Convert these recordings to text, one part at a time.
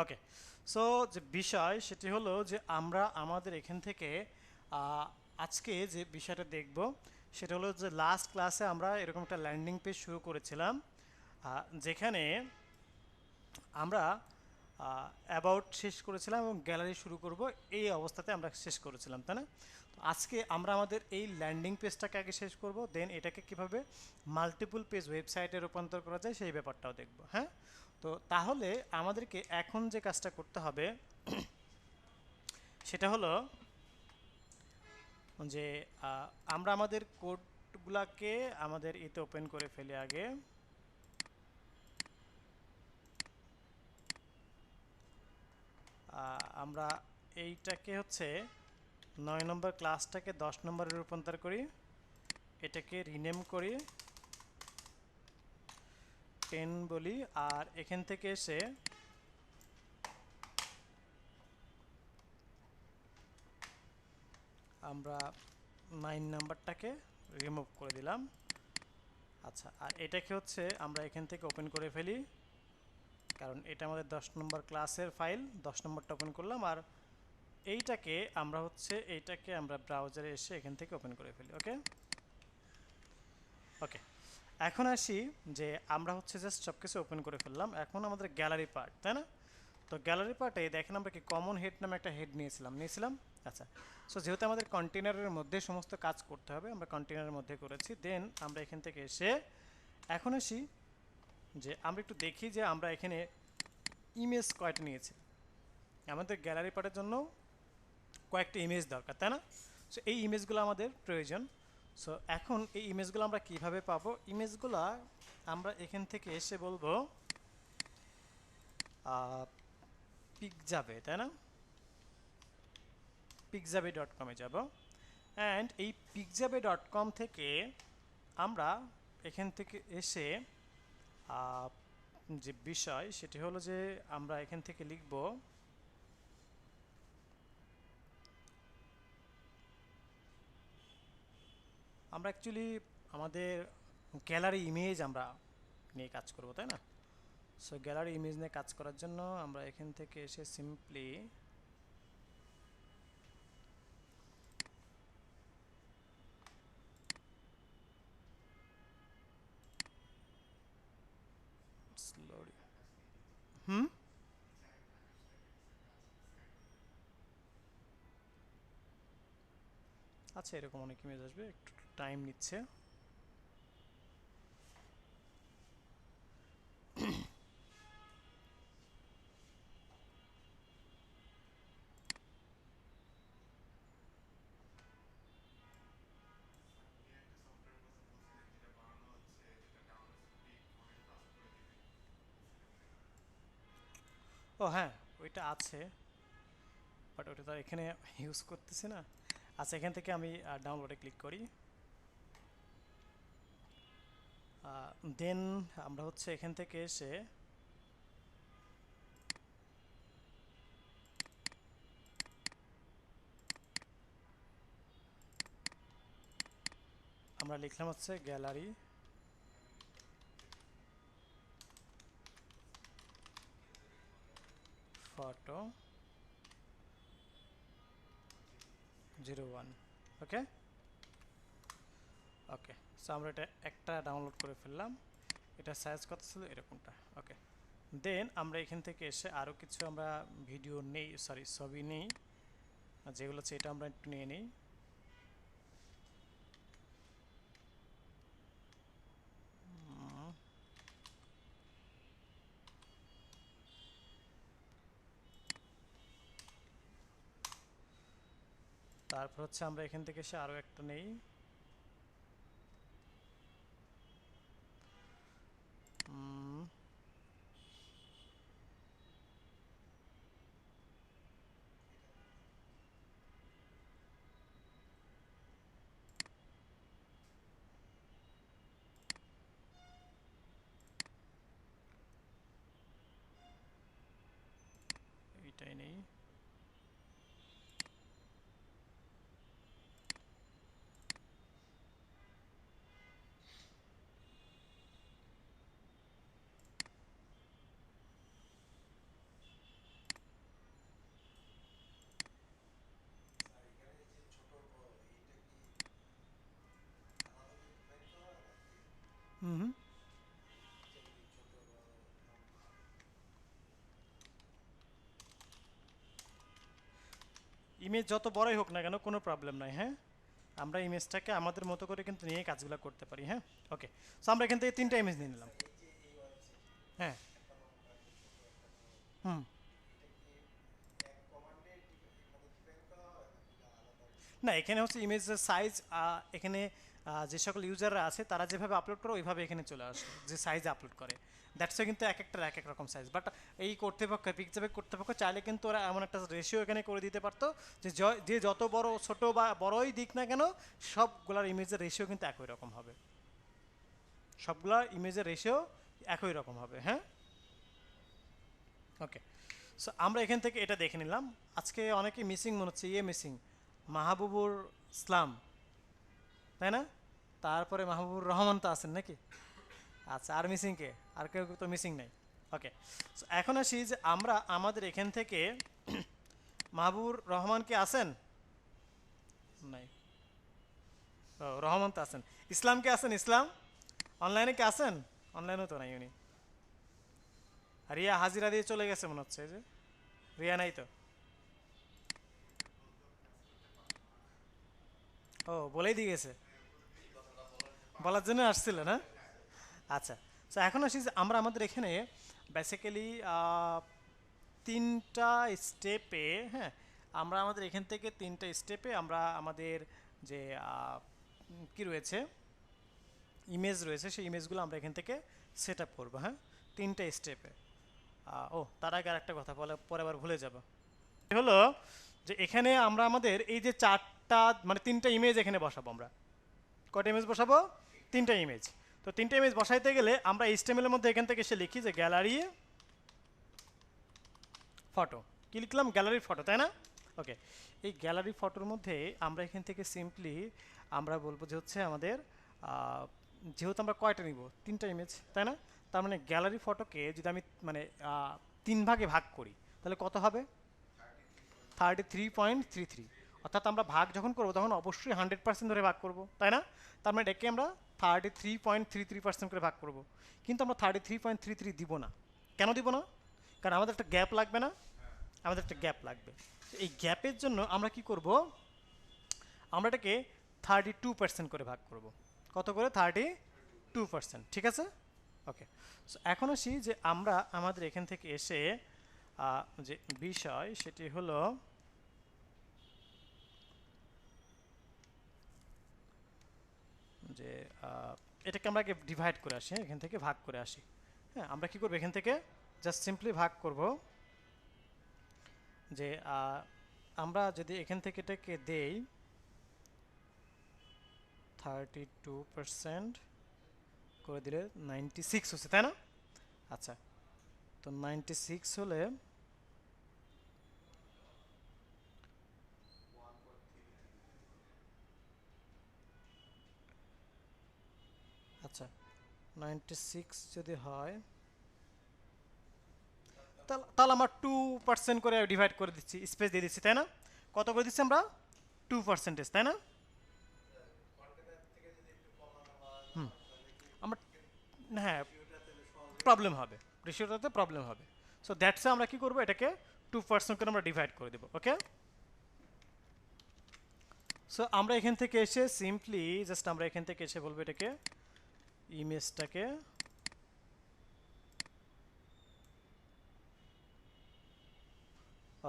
ওকে, so যে বিষয় সেটি হলো যে আমরা আমাদের এখান থেকে আহ, আজকে যে বিষয়টা দেখব সেটা হলো যে লাস্ট ক্লাসে আমরা এরকম একটা ল্যান্ডিং পেজ শুরু করেছিলাম, যেখানে আমরা অ্যাবাউট শেষ করেছিলাম এবং গ্যালারি শুরু করব, এই অবস্থাতে আমরা শেষ করেছিলাম, তাই না? তো আজকে আমরা আমাদের এই ল্যান্ডিং পেজটাকে আগে শেষ করব, দেন এটাকে কিভাবে মাল্টিপল পেজ ওয়েবসাইটে রূপান্তর করা যায় সেই ব্যাপারটাও দেখব। হ্যাঁ, তো তাহলে আমাদেরকে এখন যে কাজটা করতে হবে সেটা হলো যে আমরা আমাদের কোডগুলাকে আমাদের এতে ওপেন করে ফেলি আগে। আমরা এইটাকে হচ্ছে 9 নম্বর ক্লাসটাকে 10 নম্বরে রূপান্তর করি, এটাকে রিনেম করি, 10 বলি, আর এখান থেকে এসে আমরা 9 নাম্বারটাকে রিমুভ করে দিলাম। আচ্ছা, আর এটাকে হচ্ছে আমরা এখান থেকে ওপেন করে ফেলি, কারণ এটা আমাদের 10 নম্বর ক্লাসের ফাইল, 10 নম্বরটা ওপেন করলাম। আর এইটাকে আমরা ব্রাউজারে এসে এখান থেকে ওপেন করে ফেলি। ওকে ওকে, এখন আসি যে আমরা হচ্ছে জাস্ট সব কিছু ওপেন করে ফেললাম, এখন আমাদের গ্যালারি পার্ট, তাই না? তো গ্যালারি পার্টে দেখেন আমরা কি কমন হেড নামে একটা হেড নিয়েছিলাম। আচ্ছা, সো যেহেতু আমাদের কন্টেনারের মধ্যে সমস্ত কাজ করতে হবে, আমরা কন্টেনারের মধ্যে করেছি। দেন আমরা এখান থেকে এসে এখন আসি যে আমরা একটু দেখি যে আমরা এখানে ইমেজ কয়টা নিয়েছি। আমাদের গ্যালারি পার্টের জন্য কয়েকটা ইমেজ দরকার, তাই না? সো এই ইমেজগুলো আমাদের প্রয়োজন। সো এখন এই ইমেজগুলো আমরা কিভাবে পাবো? ইমেজগুলো আমরা এখান থেকে এসে বলবো পিকজাবে, তাই না? pikjabe.com-এ যাব, অ্যান্ড এই pikjabe.com থেকে আমরা এখান থেকে এসে যে বিষয় সেটি হলো যে আমরা এখান থেকে লিখব আমরা অ্যাকচুয়ালি আমাদের গ্যালারি ইমেজ আমরা নিয়ে কাজ করব, তাই না? সো গ্যালারি ইমেজ নিয়ে কাজ করার জন্য আমরা এখান থেকে এসে সিম্পলি স্লোলি হুম আচ্ছা, এরকম অনেক ইমেজ আসবে, একটু টাইম নিচ্ছে। ও হ্যাঁ, ওইটা আছে, বাট ওটা তো আর এখানে ইউজ করতেছি না। আচ্ছা, এখান থেকে আমি ডাউনলোডে ক্লিক করি। দেন আমরা হচ্ছে এখান থেকে এসে আমরা লিখলাম হচ্ছে গ্যালারি ফটো 01। ওকে ওকে, সো আমরা এটা একটা ডাউনলোড করে ফেললাম। এটা সাইজ কত ছিল? এরকমটা। ওকে, দেন আমরা এখান থেকে এসে আরও কিছু আমরা ভিডিও নেই, সরি ছবি নেই, যেগুলো হচ্ছে এটা আমরা একটু নিয়ে নিই। তারপর হচ্ছে আমরা এখান থেকে এসে আরও একটা নেই। এইটাই নেই। ইমেজ যত বড়ই হোক না কেন কোনো প্রবলেম নাই, হ্যাঁ, আমরা ইমেজটাকে আমাদের মতো করে কিন্তু নিয়ে কাজগুলো করতে পারি, হ্যাঁ। ওকে, সো আমরা এখান থেকে 3টা ইমেজ নিয়ে নিলাম। হ্যাঁ। হুম। না, এখানে হচ্ছে ইমেজের সাইজ, এখানে যে সকল ইউজাররা আছে তারা যেভাবে আপলোড করে ওইভাবে এখানে চলে আসে, যে সাইজ আপলোড করে দ্যাটসও কিন্তু এক একটার এক এক রকম সাইজ। বাট এই কর্তৃপক্ষ, পিকচার কর্তৃপক্ষ চাইলে কিন্তু ওরা এমন একটা রেশিও এখানে করে দিতে পারতো যে যে যত বড় ছোট বা বড়ই দিক না কেন সবগুলার ইমেজের রেশিও কিন্তু একই রকম হবে, সবগুলার ইমেজের রেশিও একই রকম হবে, হ্যাঁ। ওকে, সো আমরা এখান থেকে এটা দেখে নিলাম। আজকে অনেকে মিসিং মনে হচ্ছে, মিসিং মাহবুবুর ইসলাম, তাই না? তারপরে মাহবুবুর রহমান তো আছেন নাকি? আচ্ছা, আর মিসিং কে? আর কেউ তো মিসিং নাই। ওকে, সো এখন আসি যে আমরা আমাদের এখান থেকে মাহবুবুর রহমান কি আছেন? নাই। ও, রহমান তো আছেন। ইসলাম কে আছেন? ইসলাম অনলাইনে কে আছেন? অনলাইনেও তো নাই উনি। রিয়া হাজিরা দিয়ে চলে গেছে মনে হচ্ছে, এই যে রিয়া নাই তো। ও, বলেই দিয়ে গেছে, বলার জন্য আসছিল না। আচ্ছা, তো এখন আসি যে আমরা আমাদের এখানে বেসিক্যালি 3টা স্টেপে, হ্যাঁ, আমরা আমাদের এখান থেকে 3টা স্টেপে আমরা আমাদের যে কি রয়েছে, ইমেজ রয়েছে, সেই ইমেজগুলো আমরা এখান থেকে সেট আপ করবো, হ্যাঁ, 3টা স্টেপে। ও, তার আগে আরেকটা কথা বলে পরে আবার ভুলে যাব, হলো যে এখানে আমরা আমাদের এই যে 4টা মানে 3টা ইমেজ এখানে বসাবো আমরা। কয়টা ইমেজ বসাবো? 3টা ইমেজ। তো 3টা ইমেজ বসাইতে গেলে আমরা এইচটিএমএল এর মধ্যে এখান থেকে এসে লিখি যে গ্যালারি ফটো। কি লিখলাম? গ্যালারি ফটো, তাই না? ওকে, এই গ্যালারি ফটোর মধ্যে আমরা এখান থেকে সিম্পলি আমরা বলবো যে হচ্ছে আমাদের যেহেতু আমরা কয়টা নিব? 3টা ইমেজ, তাই না? তার মানে গ্যালারি ফটোকে যদি আমি মানে 3 ভাগে ভাগ করি তাহলে কত হবে? 33.33। অর্থাৎ আমরা ভাগ যখন করবো তখন অবশ্যই 100% ধরে ভাগ করব, তাই না? তার মানে এটাকে আমরা 33.33% করে ভাগ করব। কিন্তু আমরা 33.33 দিব না। কেন দিব না? কারণ আমাদের একটা গ্যাপ লাগবে না, আমাদের একটা গ্যাপ লাগবে। এই গ্যাপের জন্য আমরা কি করব? আমরা এটাকে 32% করে ভাগ করব। কত করে? 32%, ঠিক আছে? ওকে, সো এখন আসি যে আমরা আমাদের এখান থেকে এসে যে বিষয় সেটি হলো যে এটাকে আমরা আগে ডিভাইড করে আসি, হ্যাঁ, এখান থেকে ভাগ করে আসি। হ্যাঁ, আমরা কি করব? এখান থেকে জাস্ট সিম্পলি ভাগ করব যে আমরা যদি এখান থেকে এটাকে দেই 32% করে দিলে 96 হচ্ছে, তাই না? আচ্ছা, তো 96 হলে আচ্ছা 96 যদি হয় তাহলে আমরা 2% করে ডিভাইড করে দিচ্ছি, স্পেস দিয়ে দিচ্ছি, তাই না? কত করে দিচ্ছি আমরা? 2%, তাই না? হুম, আমরা, হ্যাঁ, প্রবলেম হবে, রেশিওটাতে প্রবলেম হবে। সো দ্যাটসে আমরা কি করব? এটাকে 2% করে আমরা ডিভাইড করে দেবো, ওকে। সো আমরা এখান থেকে এসে সিম্পলি জাস্ট আমরা এখান থেকে এসে বলবো এটাকে ইমেজটাকে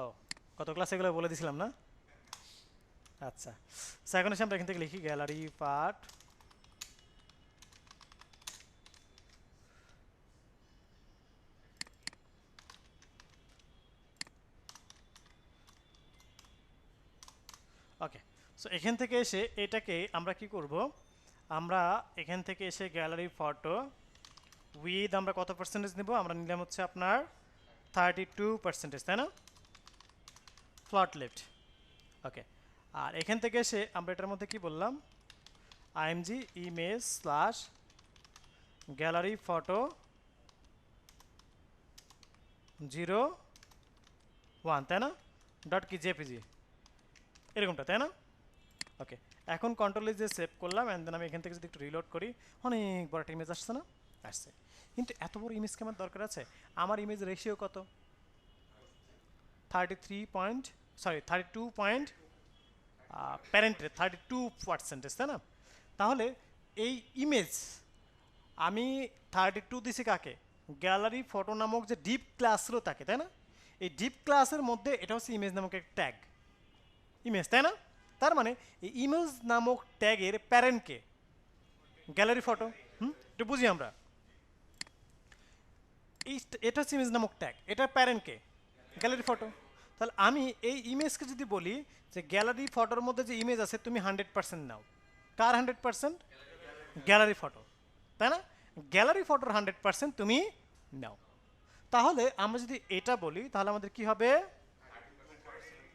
ও, কত ক্লাস এগুলো বলে দিছিলাম না? আচ্ছা, সো এখন এসে আমরা এখান থেকে লিখি গ্যালারি পার্ট ওকে। সো এখান থেকে এসে এটাকে আমরা কি করব? আমরা এখান থেকে এসে গ্যালারি ফটো উইথ আমরা কত পার্সেন্টেজ নেব? আমরা নিলাম হচ্ছে আপনার 32%, তাই না? ফ্লট লেফট, ওকে। আর এখান থেকে এসে আমরা এটার মধ্যে কি বললাম? IMG image slash gallery photo 01, তাই না? ডট কি জেপিজি এরকমটা, তাই না? ওকে, এখন কন্ট্রোলে যে সেভ করলাম অ্যান্ড দেন আমি এখান থেকে যদি একটু রিলোড করি অনেক বড় একটা ইমেজ আসছে না? আসছে, কিন্তু এত বড় ইমেজকে আমার দরকার আছে? আমার ইমেজ রেশিও কত? 33.33, সরি 32 পয়েন্ট প্যারেন্টের 32%, তাই না? তাহলে এই ইমেজ আমি 32 দিছি কাকে? গ্যালারি ফটো নামক যে ডিপ ক্লাস ছিল তাকে, তাই না? এই ডিপ ক্লাসের মধ্যে এটা হচ্ছে ইমেজ নামক একটা ট্যাগ, ইমেজ, তাই না? তার মানে এই ইমেজ নামক ট্যাগের প্যারেন্টকে গ্যালারি ফটো। একটু বুঝি আমরা, এই এটা হচ্ছে ইমেজ নামক ট্যাগ, এটার প্যারেন্টকে গ্যালারি ফটো। তাহলে আমি এই ইমেজকে যদি বলি যে গ্যালারি ফটোর মধ্যে যে ইমেজ আছে তুমি 100% নাও, কার 100%? গ্যালারি ফটো, তাই না? গ্যালারি ফটোর 100% তুমি নাও। তাহলে আমরা যদি এটা বলি তাহলে আমাদের কি হবে?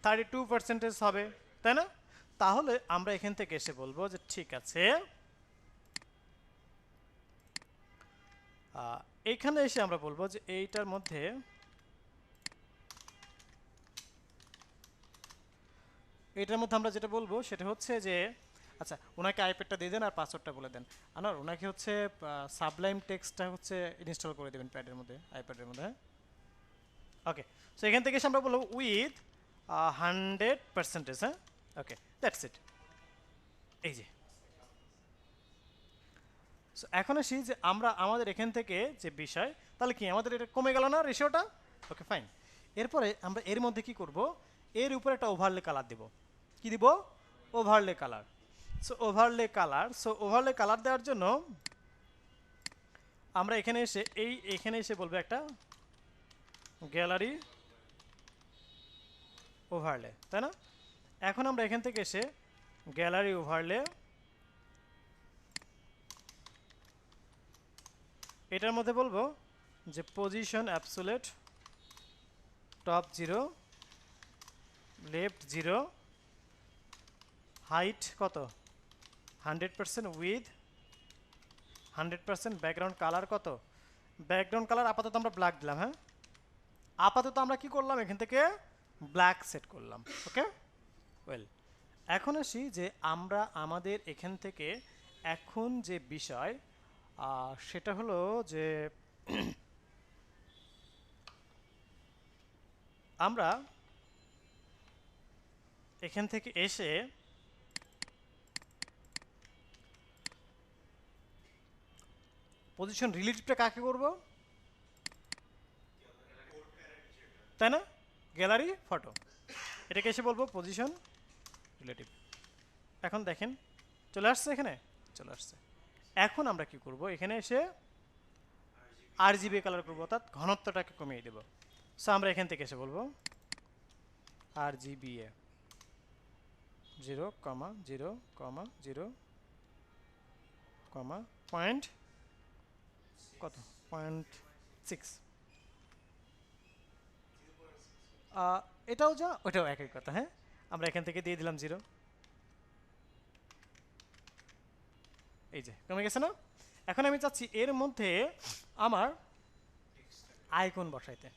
32% হবে, তাই না? তাহলে আমরা এখান থেকে এসে বলবো যে ঠিক আছে, এইখানে এসে আমরা বলবো যে এইটার মধ্যে আমরা যেটা বলবো সেটা হচ্ছে যে আচ্ছা ওনাকে আইপ্যাডটা দিয়ে দেন আর পাসওয়ার্ডটা বলে দেন। আনার ওনাকে হচ্ছে সাবলাইম টেক্সটটা হচ্ছে ইনস্টল করে দেবেন প্যাডের মধ্যে, আইপ্যাডের মধ্যে। ওকে, সো এখান থেকে আমরা বলবো উইথ 100%, হ্যাঁ? ওকে, দ্যাটস ইট। এই যে সো এখন আসি যে আমরা আমাদের এখান থেকে যে বিষয়, তাহলে কি আমাদের এটা কমে গেল না রেশিওটা? ওকে, ফাইন। এরপরে আমরা এর মধ্যে কি করব? এর উপরে একটা ওভারলে কালার দেব। কি দিব? Overlay colour. So overlay colour দেওয়ার জন্য আমরা এখানে এসে বলবো একটা গ্যালারি ওভারলে, তাই না? এখন আমরা এখান থেকে এসে গ্যালারি ওভারলে এটার মধ্যে বলবো যে position absolute, top 0, left 0, height কত? 100%, উইথ 100%, ব্যাকগ্রাউন্ড কালার কত? ব্যাকগ্রাউন্ড কালার আপাতত আমরা ব্ল্যাক দিলাম, হ্যাঁ? আপাতত আমরা কি করলাম? এখান থেকে ব্ল্যাক সেট করলাম। ওকে, ওয়েল, এখন আসি যে আমরা আমাদের এখান থেকে এখন যে বিষয় সেটা হলো যে আমরা এখান থেকে এসে পজিশন রিলেটিভটা কাকে করব? তাই না? গ্যালারি ফটো, এটাকে এসে বলবো পজিশন রিলেটিভ। এখন দেখেন চলে আসছে, এখানে চলে আসছে। এখন আমরা কি করব? এখানে এসে RGB কালার করবো, অর্থাৎ ঘনত্বটাকে কমিয়ে দেব। সো আমরা এখান থেকে এসে বলবো RGBA 0,0,0, পয়েন্ট কত? 0.6। এটাও যা ওটাও একই কথা, হ্যাঁ? আমরা এখান থেকে দিয়ে দিলাম 0। এই যে কমে গেছে না? এখন আমি চাচ্ছি এর মধ্যে আমার আইকন বসাইতে।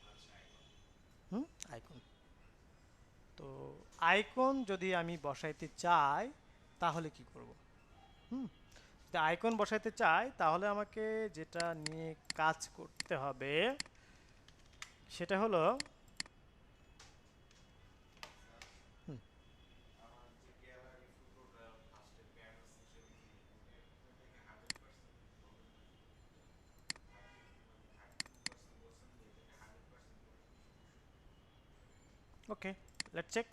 আইকন, তো আইকন যদি আমি বসাইতে চাই তাহলে কি করব? যদি আইকন বসাইতে চাই তাহলে আমাকে যেটা নিয়ে কাজ করতে হবে সেটা হলো ওকে, লেটস চেক।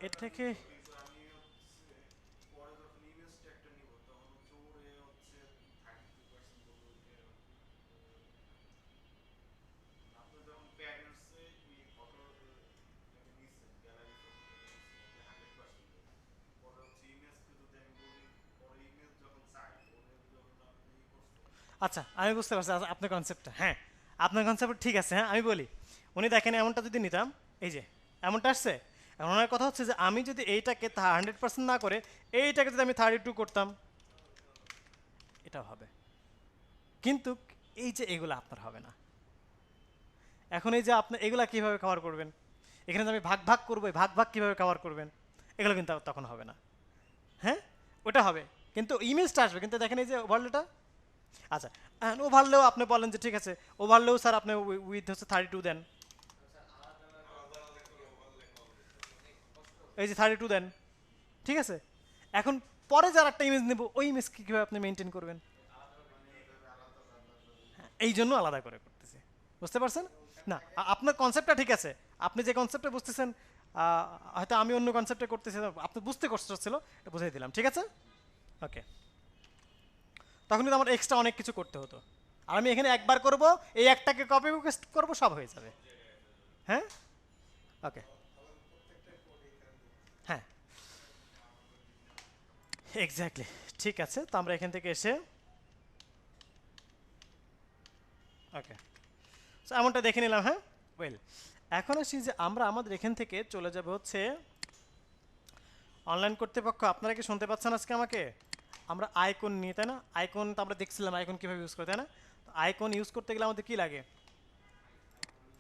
এর থেকে আচ্ছা আমি বুঝতে পারছি আপনার কনসেপ্টটা। হ্যাঁ, আপনার কনসেপ্ট ঠিক আছে। হ্যাঁ, আমি বলি উনি দেখেন এমনটা যদি নিতাম, এই যে এমনটা আসছে। এখন ওনার কথা হচ্ছে যে আমি যদি এইটাকে 100% না করে এইটাকে যদি আমি 32 করতাম, এটাও হবে, কিন্তু এই যে এগুলো আপনার হবে না। এখন এই যে আপনি এগুলা কিভাবে কভার করবেন? এখানে যে আমি ভাগ ভাগ করবো, ভাগ ভাগ কিভাবে কভার করবেন? এগুলো কিন্তু তখন হবে না। হ্যাঁ, ওটা হবে কিন্তু ইমেজটা আসবে। কিন্তু দেখেন এই যে ওভারলেটা, আচ্ছা ওভারলেও আপনি বলেন যে ঠিক আছে ওভারলেও স্যার আপনি উইথ হচ্ছে 32 দেন। এই যে 32 দেন, ঠিক আছে। এখন পরে যার একটা ইমেজ নেব, ওই ইমেজ কীভাবে আপনি মেনটেন করবেন, এই জন্য আলাদা করে করতেছি, বুঝতে পারছেন? না, আপনার কনসেপ্টটা ঠিক আছে, আপনি যে কনসেপ্টে বুঝতেছেন, হয়তো আমি অন্য কনসেপ্টে করতেছি, আপনি বুঝতে কষ্ট হচ্ছিল, এটা বুঝাই দিলাম, ঠিক আছে। ওকে, তখন কিন্তু আমার এক্সট্রা অনেক কিছু করতে হতো, আর আমি এখানে একবার করব, এই একটাকে কপি পেস্ট করব, সব হয়ে যাবে। হ্যাঁ, ওকে, হ্যাঁ, এক্স্যাক্টলি, ঠিক আছে। তো আমরা এখান থেকে এসে, ওকে, সো এমনটা দেখে নিলাম। হ্যাঁ, ওয়েল, এখন আসি যে আমরা আমাদের এখান থেকে চলে যাব হচ্ছে অনলাইন কর্তৃপক্ষ। আপনারা কি শুনতে পাচ্ছেন আজকে আমাকে? আমরা আইকন নিয়ে, তাই না? আইকন তো আমরা দেখছিলাম আইকন কীভাবে ইউজ করে, তাই না? আইকন ইউজ করতে গেলে আমাদের কী লাগে?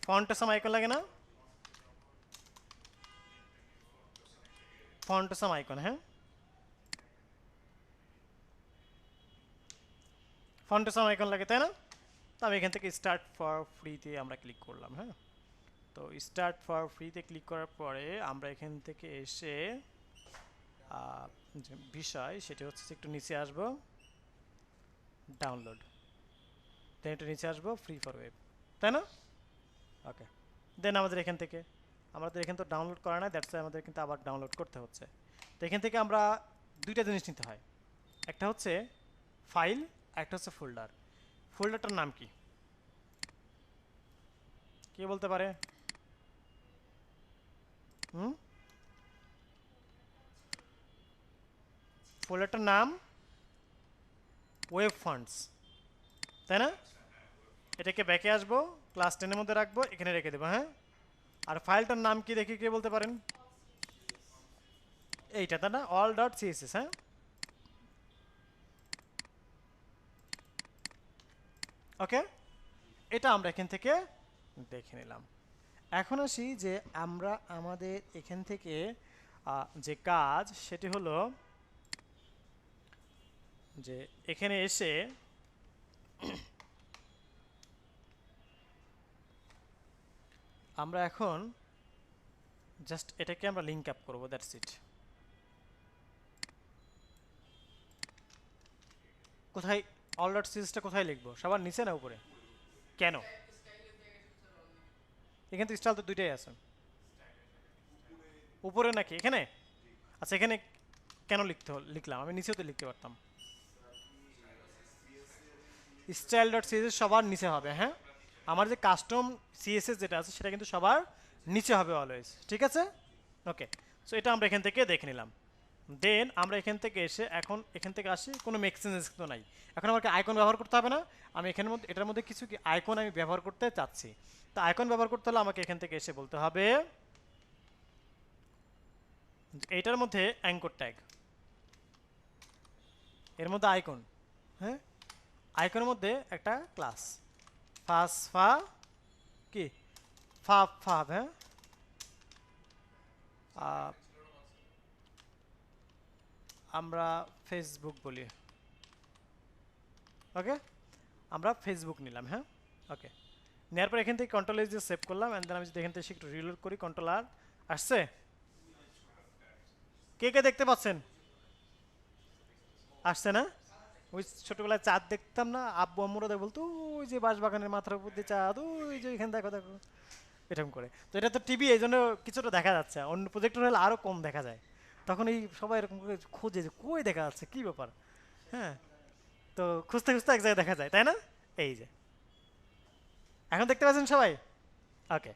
ফন্টসাম আইকন লাগে না? ফন্টসাম আইকন, হ্যাঁ, ফন্টসাম আইকন লাগে, তাই না? তো আমি এখান থেকে স্টার্ট ফর ফ্রিতে আমরা ক্লিক করলাম। হ্যাঁ, তো স্টার্ট ফর ফ্রিতে ক্লিক করার পরে আমরা এখান থেকে এসে যে বিষয় সেটা হচ্ছে একটু নিচে আসবো, ডাউনলোড, দেন একটু নিচে আসবো ফ্রি ফর ওয়েব, তাই না? ওকে, দেন আমাদের এখান থেকে, আমাদের এখানে তো ডাউনলোড করা নাই, দ্যাটস আমাদের কিন্তু আবার ডাউনলোড করতে হচ্ছে। তো এখান থেকে আমরা দুইটা জিনিস নিতে হয়, একটা হচ্ছে ফাইল, একটা হচ্ছে ফোল্ডার। ফোল্ডারটার নাম কি, কে বলতে পারে? হুম, ফোল্ডারটার নাম ওয়েব ফান্ডস, তাই না? এটাকে ব্যাকে আসবো, ক্লাস 10-এর মধ্যে রাখবো, এখানে রেখে দেবো। হ্যাঁ, আর ফাইলটার নাম কি দেখি, কে বলতে পারেন? এইটা, তাই না? All dot CSS. হ্যাঁ, ওকে, এটা আমরা এখান থেকে দেখে নিলাম। এখন আসি যে আমরা আমাদের এখান থেকে যে কাজ সেটি হলো যে এখানে এসে আমরা এখন জাস্ট এটাকে আমরা লিঙ্ক আপ করবো, দ্যাটস ইট। কোথায় অল ডট সিরিজটা কোথায় লিখবো, সবার নিচে না উপরে? কেন? এখানে তো স্টাইল তো দুইটাই আছে, উপরে নাকি এখানে? আচ্ছা, এখানে কেন লিখলাম, আমি নিচেও তো লিখতে পারতাম। স্টাইল ডট সিএসএস সবার নিচে হবে। হ্যাঁ, আমার যে কাস্টম সিএসএস যেটা আছে সেটা কিন্তু সবার নিচে হবে অলওয়েজ, ঠিক আছে। ওকে, সো এটা আমরা এখান থেকে দেখে নিলাম। দেন আমরা এখান থেকে এসে এখন এখান থেকে আসি, কোনো মেক সেন্স তো নাই, এখন আমাকে আইকন ব্যবহার করতে হবে না। আমি এখানের মধ্যে, এটার মধ্যে কিছু কি আইকন আমি ব্যবহার করতে চাচ্ছি, তো আইকন ব্যবহার করতে হলে আমাকে এখান থেকে এসে বলতে হবে এইটার মধ্যে অ্যাঙ্কর ট্যাগ, এর মধ্যে আইকন, হ্যাঁ, আইকনের মধ্যে একটা ক্লাস ফাস ফা কি ফাব ফাব, হ্যাঁ, আমরা ফেসবুক বলি। ওকে, আমরা ফেসবুক নিলাম। হ্যাঁ, ওকে, নেওয়ার পর এখান থেকে কন্ট্রোল এস দিয়ে সেভ করলাম, অ্যান্ড দেন আমি যদি এখান থেকে একটু রিলোড করি, কন্ট্রোল আর আসছে, কে কে দেখতে পাচ্ছেন? আসছে না? ওই ছোটবেলায় চাঁদ দেখতাম না, আব্বু আম্মুরা দেখ বলতো ওই যে বাঁশবাগানের মাথার উপর দিয়ে চাঁদ, ওই যে এখানে দেখো দেখো, এরকম করে। তো এটা তো টিভি, এই জন্য কিছুটা দেখা যাচ্ছে, অন্য প্রজেক্টর হলে আরও কম দেখা যায়। তখন এই সবাই এরকম করে খোঁজে যে কই দেখা যাচ্ছে, কী ব্যাপার। হ্যাঁ, তো খুঁজতে খুঁজতে এক জায়গায় দেখা যায়, তাই না? এই যে এখন দেখতে পাচ্ছেন সবাই। ওকে,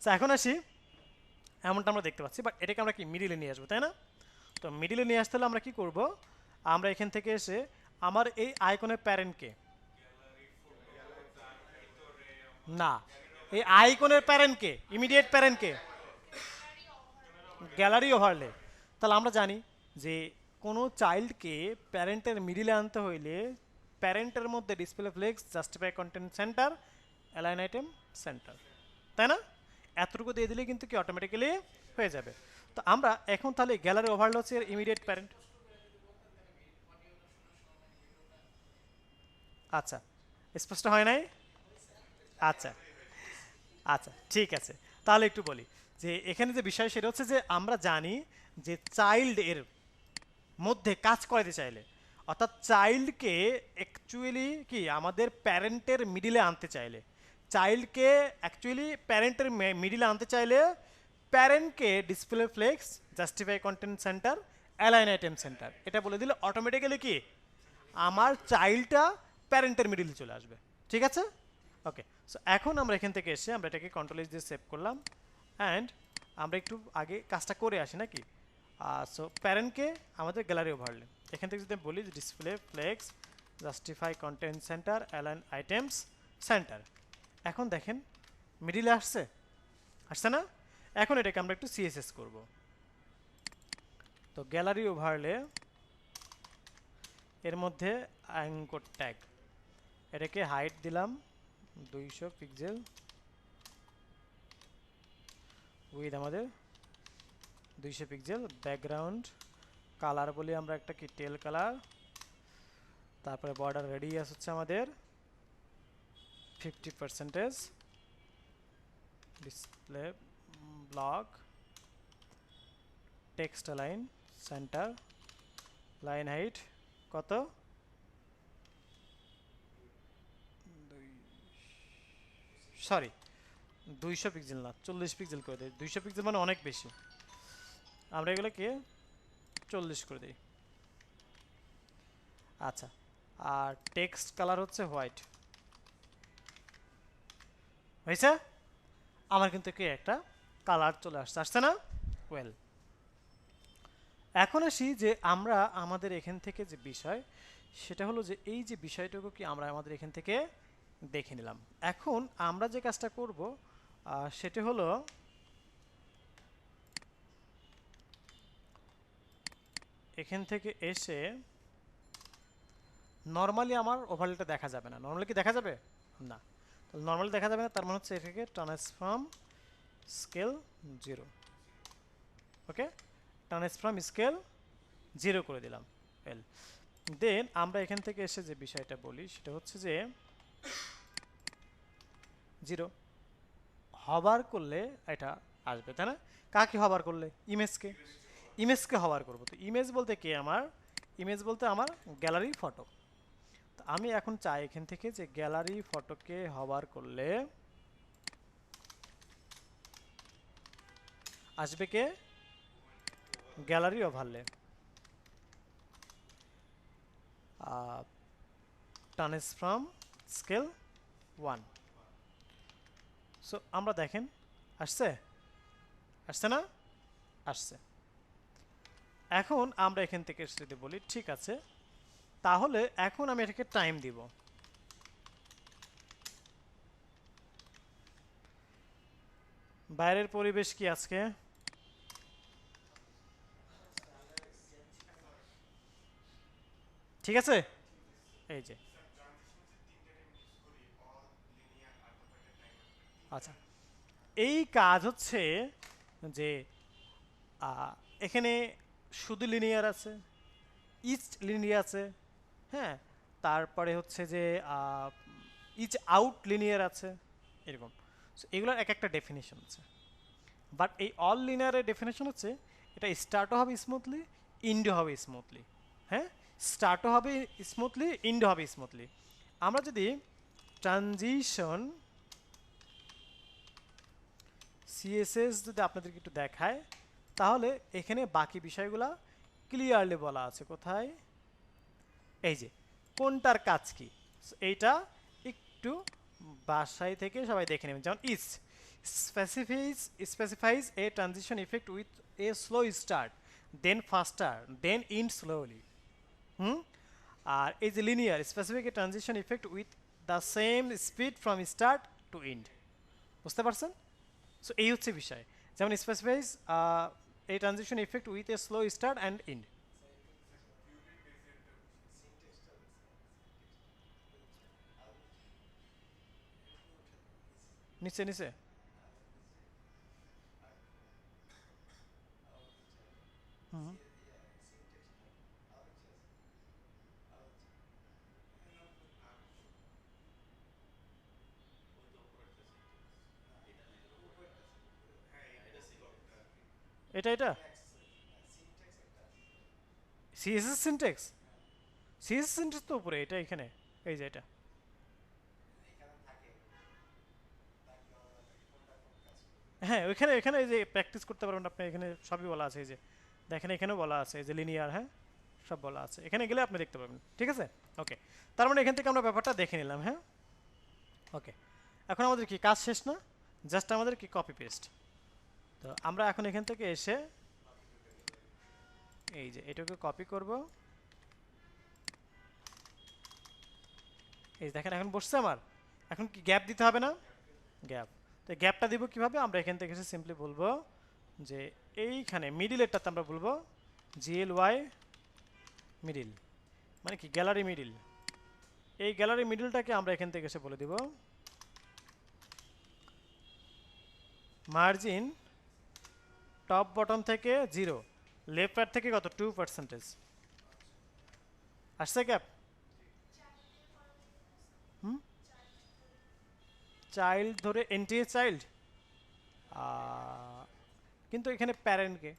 তো এখন আসি, এমনটা আমরা দেখতে পাচ্ছি, বাট এটাকে আমরা কি মিডিলে নিয়ে আসবো, তাই না? তো মিডিলে নিয়ে আসতে হলে আমরা কি করব, আমরা এখান থেকে এসে আমার এই আইকনের প্যারেন্টকে, না, এই আইকনের প্যারেন্টকে, ইমিডিয়েট প্যারেন্টকে, গ্যালারি ওভারলে। তাহলে আমরা জানি যে কোনো চাইল্ডকে প্যারেন্টের মিডিলে আনতে হইলে প্যারেন্টের মধ্যে display flex, justify content center, align item centre, তাই না? এতটুকু দিয়ে দিলে কিন্তু কি অটোমেটিক্যালি হয়ে যাবে। তো আমরা এখন তাহলে গ্যালারি ওভারলে হচ্ছে ইমিডিয়েট প্যারেন্ট। আচ্ছা, স্পষ্ট হয় নাই? আচ্ছা, আচ্ছা ঠিক আছে, তাহলে একটু বলি যে এখানে যে বিষয় সেটা হচ্ছে যে আমরা জানি যে চাইল্ড এর মধ্যে কাজ করাতে চাইলে, অর্থাৎ চাইল্ডকে অ্যাকচুয়ালি কি আমাদের প্যারেন্টের মিডিলে আনতে চাইলে, চাইল্ডকে অ্যাকচুয়ালি প্যারেন্টের মিডিলে আনতে চাইলে প্যারেন্টকে display flex, justify content center, align item center এটা বলে দিলে অটোমেটিক্যালি কি আমার চাইল্ডটা প্যারেন্টের মিডিলে চলে আসবে। ঠিক আছে, ওকে। সো এখন আমরা এখান থেকে এসে আমরা এটাকে কন্ট্রোল এস দিয়ে সেভ করলাম, অ্যান্ড আমরা একটু আগে কাজটা করে আসি নাকি। সো প্যারেন্টকে আমাদের গ্যালারি ওভারলে, এখান থেকে যদি আমি বলি যে display flex, justify content center, align items centre, এখন দেখেন মিডিলে আসছে, আসছে না? এখন এটাকে আমরা একটু সিএসএস করব। তো গ্যালারি ওভারলে এর মধ্যে অ্যাঙ্কর ট্যাগ, এটাকে হাইট দিলাম 200 পিক্সেল, উইথ আমাদের 200 পিক্সেল, ব্যাকগ্রাউন্ড কালার বলি আমরা একটা কি টেল কালার, তারপরে বর্ডার রেডিয়াস হচ্ছে আমাদের 50%, display block, text line centre, line height কত, সরি 200 পিক্সেল না 40 পিক্সেল করে দিই, 200 পিক্সেল মানে অনেক বেশি, আমরা এগুলোকে 40 করে দিই। আচ্ছা, আর টেক্সট কালার হচ্ছে হোয়াইট, হয়েছে? আমার কিন্তু কি একটা কালার চলে আসছে, আসছে না? ওয়েল, এখন আসি যে আমরা আমাদের এখান থেকে যে বিষয় সেটা হলো যে এই যে বিষয়টুকু কি আমরা আমাদের এখান থেকে দেখে নিলাম। এখন আমরা যে কাজটা করব সেটা হলো এখান থেকে এসে নর্মালি আমার ওভারলেটা দেখা যাবে না, নর্মালি কি দেখা যাবে না, তো নর্মালি দেখা যাবে না, তার মানে হচ্ছে এটাকে ট্রান্সফর্ম স্কেল 0, ওকে, ট্রান্সফর্ম স্কেল 0 করে দিলাম। ওয়েল, দেন আমরা এখান থেকে এসে যে বিষয়টা বলি সেটা হচ্ছে যে 0 হবার করলে এটা আসবে, তাই না? কাকে হবার করলে? ইমেজকে, ইমেজকে হবার করবো। তো ইমেজ বলতে কি আমার, ইমেজ বলতে আমার গ্যালারি ফটো। তো আমি এখন চাই এখান থেকে যে গ্যালারি ফটোকে হবার করলে আসবে কে, gallery overlay, transform scale 1। So আমরা দেখেন আসছে, আসছে না? আসছে। এখন আমরা এখান থেকে যদি বলি ঠিক আছে, তাহলে এখন আমি এটাকে টাইম দিব, বাইরের পরিবেশ কি আজকে, ঠিক আছে? এই যে, আচ্ছা, এই কাজ হচ্ছে যে এখানে শুধু লিনিয়ার আছে, ইস্ট লিনিয়ার আছে, হ্যাঁ, তারপরে হচ্ছে যে ইচ আউট লিনিয়ার আছে, এরকম। So, এগুলোর এক একটা ডেফিনেশন আছে, বাট এই অল লিনিয়ারের ডেফিনেশন হচ্ছে এটা স্টার্টও হবে স্মুথলি, ইন্ডো হবে স্মুথলি, হ্যাঁ, স্টার্টও হবে স্মুথলি, ইন্ডো হবে স্মুথলি। আমরা যদি ট্রানজিশন সিএসএস যদি আপনাদেরকে একটু দেখায়, তাহলে এখানে বাকি বিষয়গুলা ক্লিয়ারলি বলা আছে, কোথায়, এই যে কোনটার কাজ কি। So, এইটা একটু বাসায় থেকে সবাই দেখে নেবেন, যেমন is specifies a transition effect with a slow start, then faster, then end slowly. হুম, আর এই যে linear specific a transition effect with the same speed from start to end, বুঝতে পারছেন? সো এই হচ্ছে বিষয়, যেমন স্পেসিফাইজ এই transition effect with a slow start and end. নিচে নিচে হুম, এটা এটা সিএসএস সিনট্যাক্স, সিএসএস সিনট্যাক্স তো উপরে, এটা এখানে, এই যে এটা। হ্যাঁ ওইখানে, এখানে এই যে প্র্যাকটিস করতে পারবেন আপনি, এখানে সবই বলা আছে, এই যে দেখেন এখানেও বলা আছে, এই যে লিনিয়ার, হ্যাঁ সব বলা আছে, এখানে গেলে আপনি দেখতে পাবেন, ঠিক আছে। ওকে, তার মানে এখান থেকে আমরা ব্যাপারটা দেখে নিলাম, হ্যাঁ। ওকে, এখন আমাদের কি কাজ শেষ না, জাস্ট আমাদের কি কপি পেস্ট। তো আমরা এখন এখান থেকে এসে এই যে এটাকে কপি করব, এই দেখেন এখন বসছে আমার, এখন কি গ্যাপ দিতে হবে না, গ্যাপ। তো গ্যাপটা দিব কিভাবে, আমরা এখান থেকে এসে সিম্পলি বলবো যে এইখানে মিডিলেরটাতে আমরা বলবো GLY মিডিল, মানে কি গ্যালারি মিডিল। এই গ্যালারি মিডিলটাকে আমরা এখান থেকে এসে বলে দিব মার্জিন টপ বটম থেকে 0, লেফট রাইট থেকে কত 2%। আসছে গ্যাপ? হুম, চাইল্ড ধরে এনটিএ চাইল্ড, কিন্তু এখানে প্যারেন্টকে,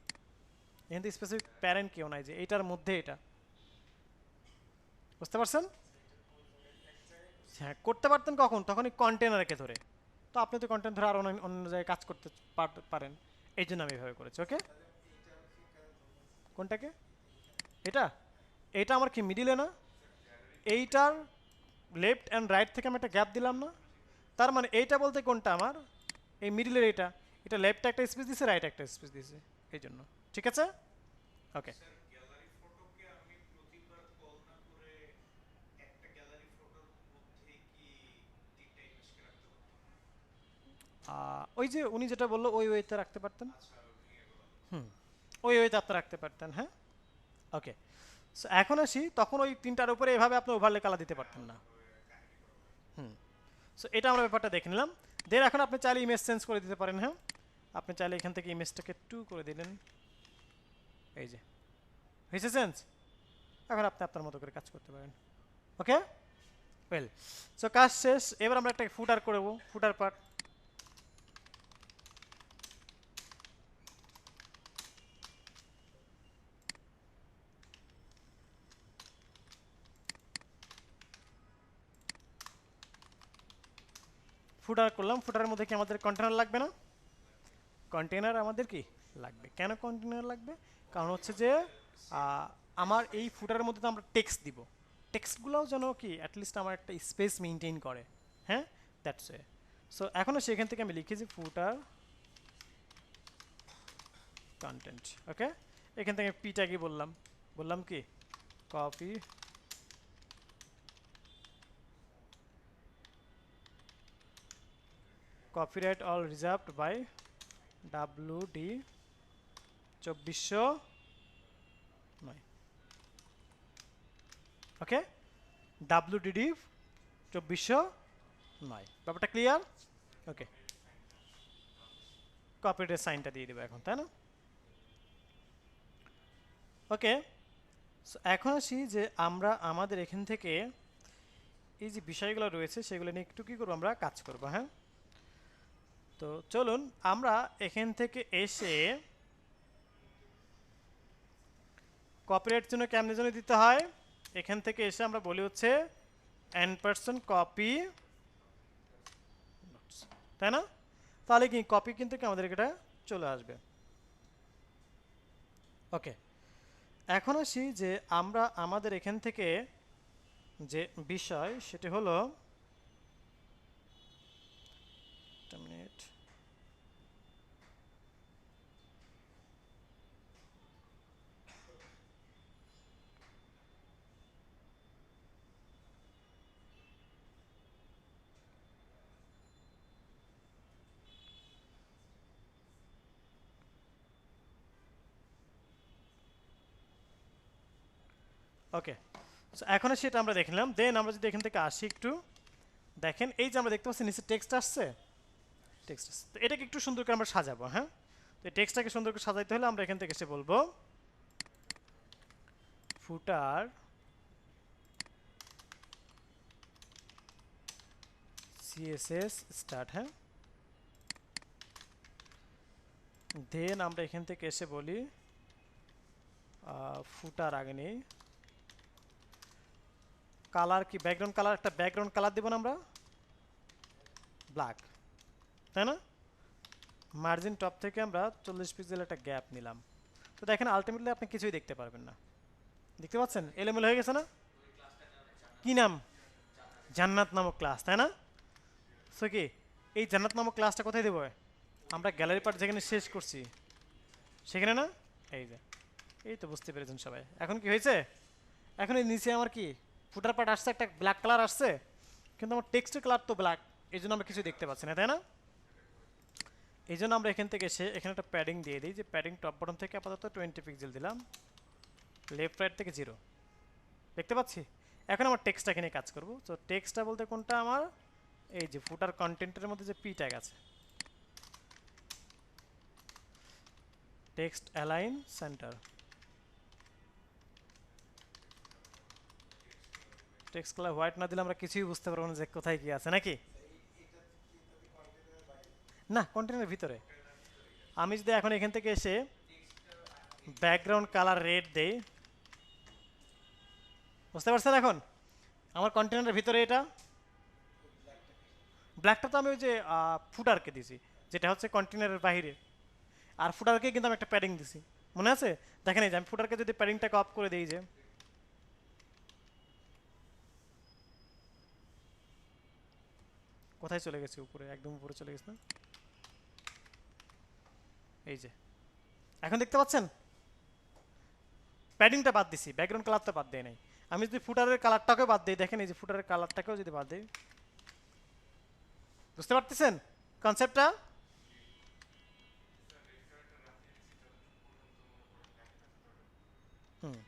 এখানে স্পেসিফিক প্যারেন্ট কেউ নাই, যে এইটার মধ্যে এটা, বুঝতে পারছেন? হ্যাঁ করতে পারতেন কখন, তখনই কন্টেনারকে ধরে, তো আপনি তো কন্টেন্ট ধরে আর অন্য অন্য জায়গায় কাজ করতে পারেন, এই জন্য আমি এভাবে করেছি। ওকে, কোনটাকে, এটা, এটা আমার কি মিডিলে না, এইটার লেফট অ্যান্ড রাইট থেকে আমি একটা গ্যাপ দিলাম না, তার মানে এইটা বলতে কোনটা আমার, এই মিডিলের এইটা, এটা লেফট একটা স্পেস দিছে, রাইট একটা স্পেস দিছে, এই জন্য, ঠিক আছে। ওকে, ওই যে উনি যেটা বললো ওই ওয়েতে রাখতে পারতেন, হুম, ওই ওয়েতে আপনি রাখতে পারতেন, হ্যাঁ। ওকে, সো এখন আসি, তখন ওই তিনটার উপরে এভাবে আপনি ওভারলে কালা দিতে পারতেন না। হুম, সো এটা আমরা ব্যাপারটা দেখে নিলাম। দেন এখন আপনি চাইলে ইমেজ চেঞ্জ করে দিতে পারেন, হ্যাঁ। আপনি চাইলে এখান থেকে ইমেজটাকে 2 করে দিলেন, এই যে হয়েছে চেঞ্জ। এখন আপনি আপনার মতো করে কাজ করতে পারেন। ওকে, ওয়েল, সো কাজ শেষ, এবার আমরা একটা ফুটার করব, ফুটার পার্ট। ফুটার করলাম, ফুটারের মধ্যে কি আমাদের কন্টেনার লাগবে না, কন্টেনার আমাদের কি লাগবে, কেন কন্টেনার লাগবে, কারণ হচ্ছে যে আমার এই ফুটারের মধ্যে তো আমরা টেক্সট দিব, টেক্সটগুলোও যেন কি অ্যাটলিস্ট আমার একটা স্পেস মেনটেন করে, হ্যাঁ, দ্যাটস ওয়ে। সো এখনও সেখান থেকে আমি লিখেছি ফুটার কন্টেন্ট। ওকে, এখান থেকে পিটা কি বললাম, বললাম কি copy copyright all reserved by WD 2409। Okay, WDD 2409, ব্যাপারটা ক্লিয়ার। ওকে, কপিরাইটের সাইনটা দিয়ে দেবো এখন, তাই না। ওকে, এখন আসি যে আমরা আমাদের এখান থেকে এই যে বিষয়গুলো রয়েছে সেগুলো নিয়ে একটু কী করবো, আমরা কাজ করবো, হ্যাঁ। তো চলুন আমরা এখান থেকে এসে কপিরাইট জন্য কেমনে জন্য দিতে হয়, এখান থেকে এসে আমরা বলি হচ্ছে n% copy, তাই না, তাহলে কি কপি কিন্তু কি আমাদের এটা চলে আসবে। ওকে, এখন আসি যে আমরা আমাদের এখান থেকে যে বিষয় সেটি হলো, একটা মিনিট, ওকে, এখন সেটা আমরা দেখে নিলাম। দেন আমরা যদি এখান থেকে আসি একটু, দেখেন এই যে আমরা দেখতে পাচ্ছি নিচে টেক্সট আসছে, টেক্সট আসছে, তো এটাকে একটু সুন্দর করে আমরা সাজাবো, হ্যাঁ। তো এই টেক্সটটাকে সুন্দর করে সাজাইতে হলে আমরা এখান থেকে এসে বলবো ফুটার CSS স্টার্ট, হ্যাঁ। দেন আমরা এখান থেকে এসে বলি ফুটার আগে নেই কালার কি ব্যাকগ্রাউন্ড কালার, একটা ব্যাকগ্রাউন্ড কালার দিব না আমরা ব্ল্যাক, তাই না? মার্জিন টপ থেকে আমরা 40 পিক্সেল একটা গ্যাপ নিলাম। তো দেখেন আলটিমেটলি আপনি কিছুই দেখতে পারবেন না, দেখতে পাচ্ছেন এলোমেলো হয়ে গেছে না? কি নাম? জান্নাত নামক ক্লাস, তাই না? সো কি এই জান্নাত নামক ক্লাসটা কোথায় দেবো? আমরা গ্যালারি পার্ট যেখানে শেষ করছি সেখানে না? এই যে, এই তো বুঝতে পেরেছেন সবাই। এখন কি হয়েছে? এখন এই নিচে আমার কি ফুটার পার্ট আসছে, একটা ব্ল্যাক কালার আসছে, কিন্তু আমার টেক্সটের কালার তো ব্ল্যাক, এই জন্য আমরা কিছু দেখতে পাচ্ছি না, তাই না? এই জন্য আমরা এখান থেকে এসে এখানে একটা প্যাডিং দিয়ে দিই, যে প্যাডিং টপ বটম থেকে আপাতত 20 পিক্সেল দিলাম, লেফট রাইট থেকে 0, দেখতে পাচ্ছি। এখন আমার টেক্সটটাকে নিয়ে কাজ করব। তো টেক্সটটা বলতে কোনটা আমার, এই যে ফুটার কন্টেন্টের মধ্যে যে পি ট্যাগ আছে, text align centre, text colour white না দিলে আমরা কিছুই বুঝতে পারবো না যে কোথায় কি আছে, নাকি? না, কন্টেন্টের ভিতরে। আমি যদি এখন এখান থেকে এসে ব্যাকগ্রাউন্ড কালার রেড দেই, বুঝতে পারছেন? এখন আমার কন্টেন্টের ভিতরে এটা ব্ল্যাকটা তো আমি ওই যে ফুটারকে দিছি, যেটা হচ্ছে কন্টেনারের বাইরে, আর ফুটারকে কিন্তু আমি একটা প্যাডিং দিছি, মনে আছে? দেখেন এই যে আমি ফুটারকে যদি প্যাডিংটাকে অফ করে দিই, যে কোথায় চলে গেছে, উপরে, একদম উপরে চলে গেছে না? এই যে এখন দেখতে পাচ্ছেন প্যাডিংটা বাদ দিছি, ব্যাকগ্রাউন্ড কালারটা বাদ দেয় নাই। আমি যদি ফুটারের কালারটাকেও বাদ দিই, দেখেন এই যে ফুটারের কালারটাকেও যদি বাদ দিই, বুঝতে পারতেছেন কনসেপ্টটা? হুম,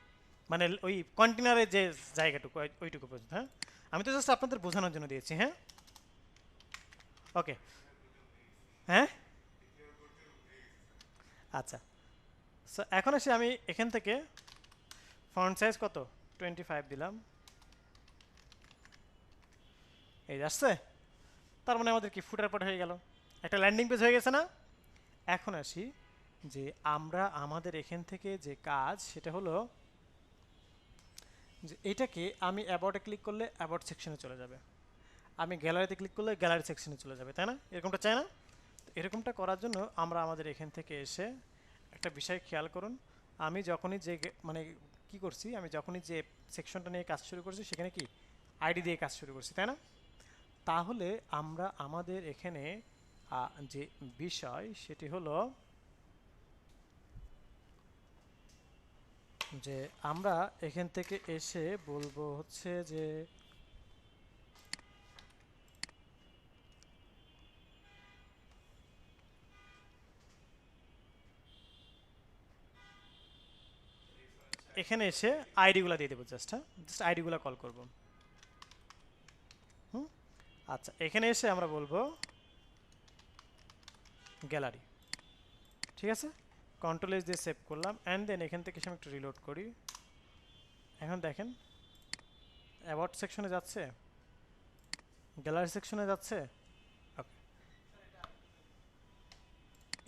মানে ওই কন্টেনারের যে জায়গাটুকু ওইটুকু পর্যন্ত, হ্যাঁ? আমি তো জাস্ট আপনাদের বোঝানোর জন্য দিয়েছি, হ্যাঁ? ওকে, হ্যাঁ, আচ্ছা। সো এখন আসি আমি এখান থেকে ফন্ট সাইজ কত 25 দিলাম, এই যে আসছে। তার মানে আমাদের কি ফুটার পাট হয়ে গেল, একটা ল্যান্ডিং পেজ হয়ে গেছে না? এখন আসি যে আমরা আমাদের এখান থেকে যে কাজ সেটা হলো যে এটাকে আমি অ্যাবাউটে ক্লিক করলে অ্যাবাউট সেকশনে চলে যাবে, আমি গ্যালারিতে ক্লিক করলে গ্যালারি সেকশনে চলে যাবে, তাই না? এরকমটা চাই না? তো এরকমটা করার জন্য আমরা আমাদের এখান থেকে এসে একটা বিষয় খেয়াল করুন, আমি যখনই যে মানে কি করছি, আমি যখনই যে সেকশনটা নিয়ে কাজ শুরু করছি সেখানে কি আইডি দিয়ে কাজ শুরু করছি, তাই না? তাহলে আমরা আমাদের এখানে যে বিষয় সেটি হলো যে আমরা এখান থেকে এসে বলবো হচ্ছে যে এখানে এসে আইডিগুলো দিয়ে দেবো, জাস্ট, হ্যাঁ, জাস্ট আইডিগুলো কল করব। হুম, আচ্ছা, এখানে এসে আমরা বলবো গ্যালারি, ঠিক আছে? কন্ট্রোল এস দিয়ে সেভ করলাম, অ্যান্ড দেন এখান থেকে আমি একটু রিলোড করি। এখন দেখেন অ্যাবাউট সেকশনে যাচ্ছে, গ্যালারি সেকশনে যাচ্ছে। ওকে,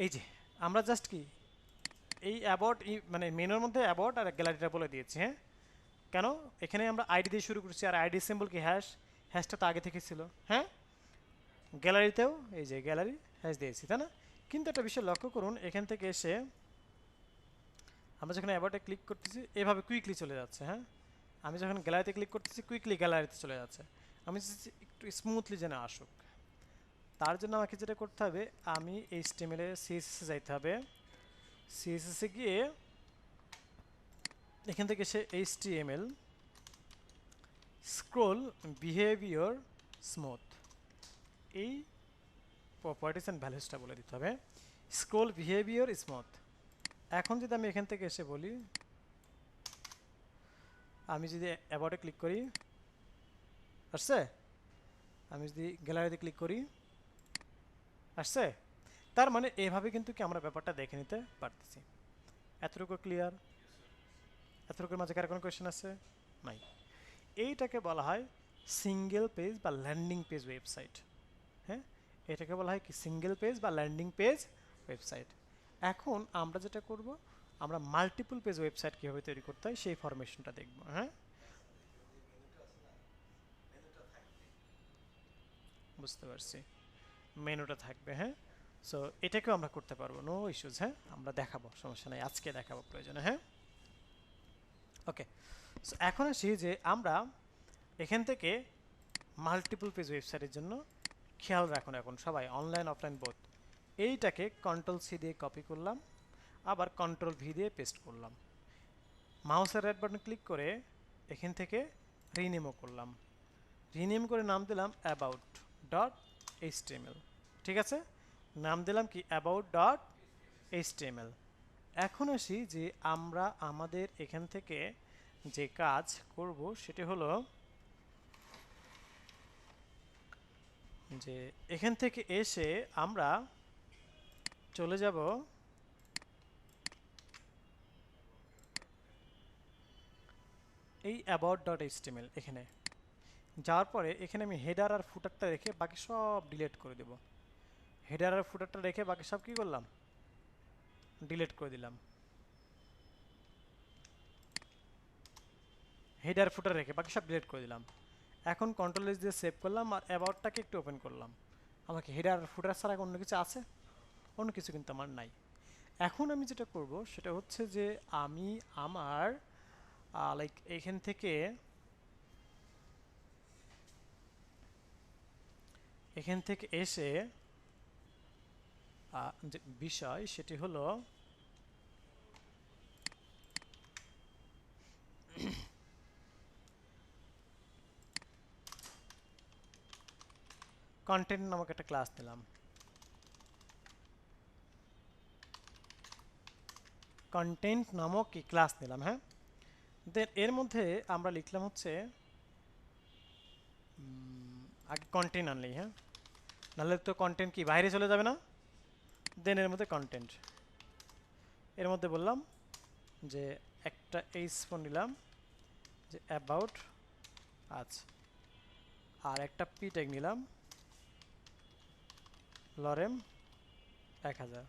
এই যে আমরা জাস্ট কি এই অ্যাবাউট মানে মেনুর মধ্যে অ্যাবাউট আর গ্যালারিটা বলে দিয়েছি, হ্যাঁ? কেন? এখানে আমরা আইডি দিয়ে শুরু করছি, আর আইডি সিম্বল কি হ্যাশ, হ্যাশটা তো আগে থেকে ছিল, হ্যাঁ? গ্যালারিতেও এই যে গ্যালারি হ্যাশ দিয়েছি, তাই না? কিন্তু একটা বিষয় লক্ষ্য করুন, এখান থেকে এসে আমরা যখন অ্যাবাউটে ক্লিক করতেছি এভাবে কুইকলি চলে যাচ্ছে, হ্যাঁ? আমি যখন গ্যালারিতে ক্লিক করতেছি কুইকলি গ্যালারিতে চলে যাচ্ছে। আমি চাইছি একটু স্মুথলি যেন আসুক, তার জন্য আমাকে যেটা করতে হবে, আমি HTML এ CSS এ যাইতে হবে, CSS এ গিয়ে এখান থেকে সে HTML স্ক্রোল বিহেভিয়ার স্মুথ, এই প্রপার্টিস অ্যান্ড ভ্যালুসটা বলে দিতে হবে, স্ক্রোল বিহেভিয়ার স্মুথ। এখন যদি আমি এখান থেকে এসে বলি, আমি যদি অ্যাবাউটে ক্লিক করি, আসছে? আমি যদি গ্যালারিতে ক্লিক করি, আসছে? তার মানে এভাবে কিন্তু কি আমরা ব্যাপারটা দেখে নিতে পারতেছি। এতটুকু ক্লিয়ার? এতটুকুর মাঝে কার কোনো কোয়েশ্চেন আছে? নাই। এইটাকে বলা হয় সিঙ্গেল পেজ বা ল্যান্ডিং পেজ ওয়েবসাইট, হ্যাঁ? এটাকে বলা হয় কি সিঙ্গেল পেজ বা ল্যান্ডিং পেজ ওয়েবসাইট। এখন আমরা যেটা করব, আমরা মাল্টিপল পেজ ওয়েবসাইট কীভাবে তৈরি করতে হয় সেই ফরমেশনটা দেখব। হ্যাঁ, বুঝতে পারছি, মেনুটা থাকবে। হ্যাঁ, সো এটাকেও আমরা করতে পারবো, নো ইস্যুজ। হ্যাঁ, আমরা দেখাবো, সমস্যা নাই, আজকে দেখাবো প্রয়োজনে। হ্যাঁ, ওকে। সো এখন আসি যে আমরা এখান থেকে মাল্টিপল পেজ ওয়েবসাইটের জন্য খেয়াল রাখুন, এখন সবাই অনলাইন অফলাইন বোথ, এইটাকে কন্ট্রোল সি দিয়ে কপি করলাম, আবার কন্ট্রোল ভি দিয়ে পেস্ট করলাম, মাউসের রাইট বাটন ক্লিক করে এখান থেকে রিনেমও করলাম, রিনেম করে নাম দিলাম অ্যাবাউট ডট এইচটিএমএল। ঠিক আছে, নাম দিলাম কি অ্যাবাউট ডট এইচটিএমএল। এখন আসি যে আমরা আমাদের এখান থেকে যে কাজ করব সেটা হলো যে এখান থেকে এসে আমরা চলে যাব এই অ্যাবাউট ডট এইচটিএমএল। এখানে যাওয়ার পরে এখানে আমি হেডার আর ফুটারটা রেখে বাকি সব ডিলিট করে দেব। হেডার আর ফুটারটা রেখে বাকি সব কি করলাম, ডিলিট করে দিলাম। হেডার ফুটার রেখে বাকি সব ডিলিট করে দিলাম। এখন কন্ট্রোল এস দিয়ে সেভ করলাম আর অ্যাবাউটটাকে একটু ওপেন করলাম। আমাকে হেডার আর ফুটার ছাড়া অন্য কিছু আছে? অন্য কিছু কিন্তু আমার নাই। এখন আমি যেটা করব সেটা হচ্ছে যে আমি আমার লাইক এখান থেকে এসে যে বিষয় সেটি হলো কন্টেন্ট নামক একটা ক্লাস নিলাম। কন্টেন্ট নামক কি ক্লাস নিলাম। হ্যাঁ, দেন এর মধ্যে আমরা লিখলাম হচ্ছে আগে কন্টেন্ট আনলেই, হ্যাঁ, নাহলে তো কন্টেন্ট কি বাইরে চলে যাবে না। দেন এর মধ্যে কন্টেন্ট, এর মধ্যে বললাম যে একটা এইচ4 নিলাম যে অ্যাবাউট, আচ্ছা, আর একটা পি ট্যাগ নিলাম লরেম 1000।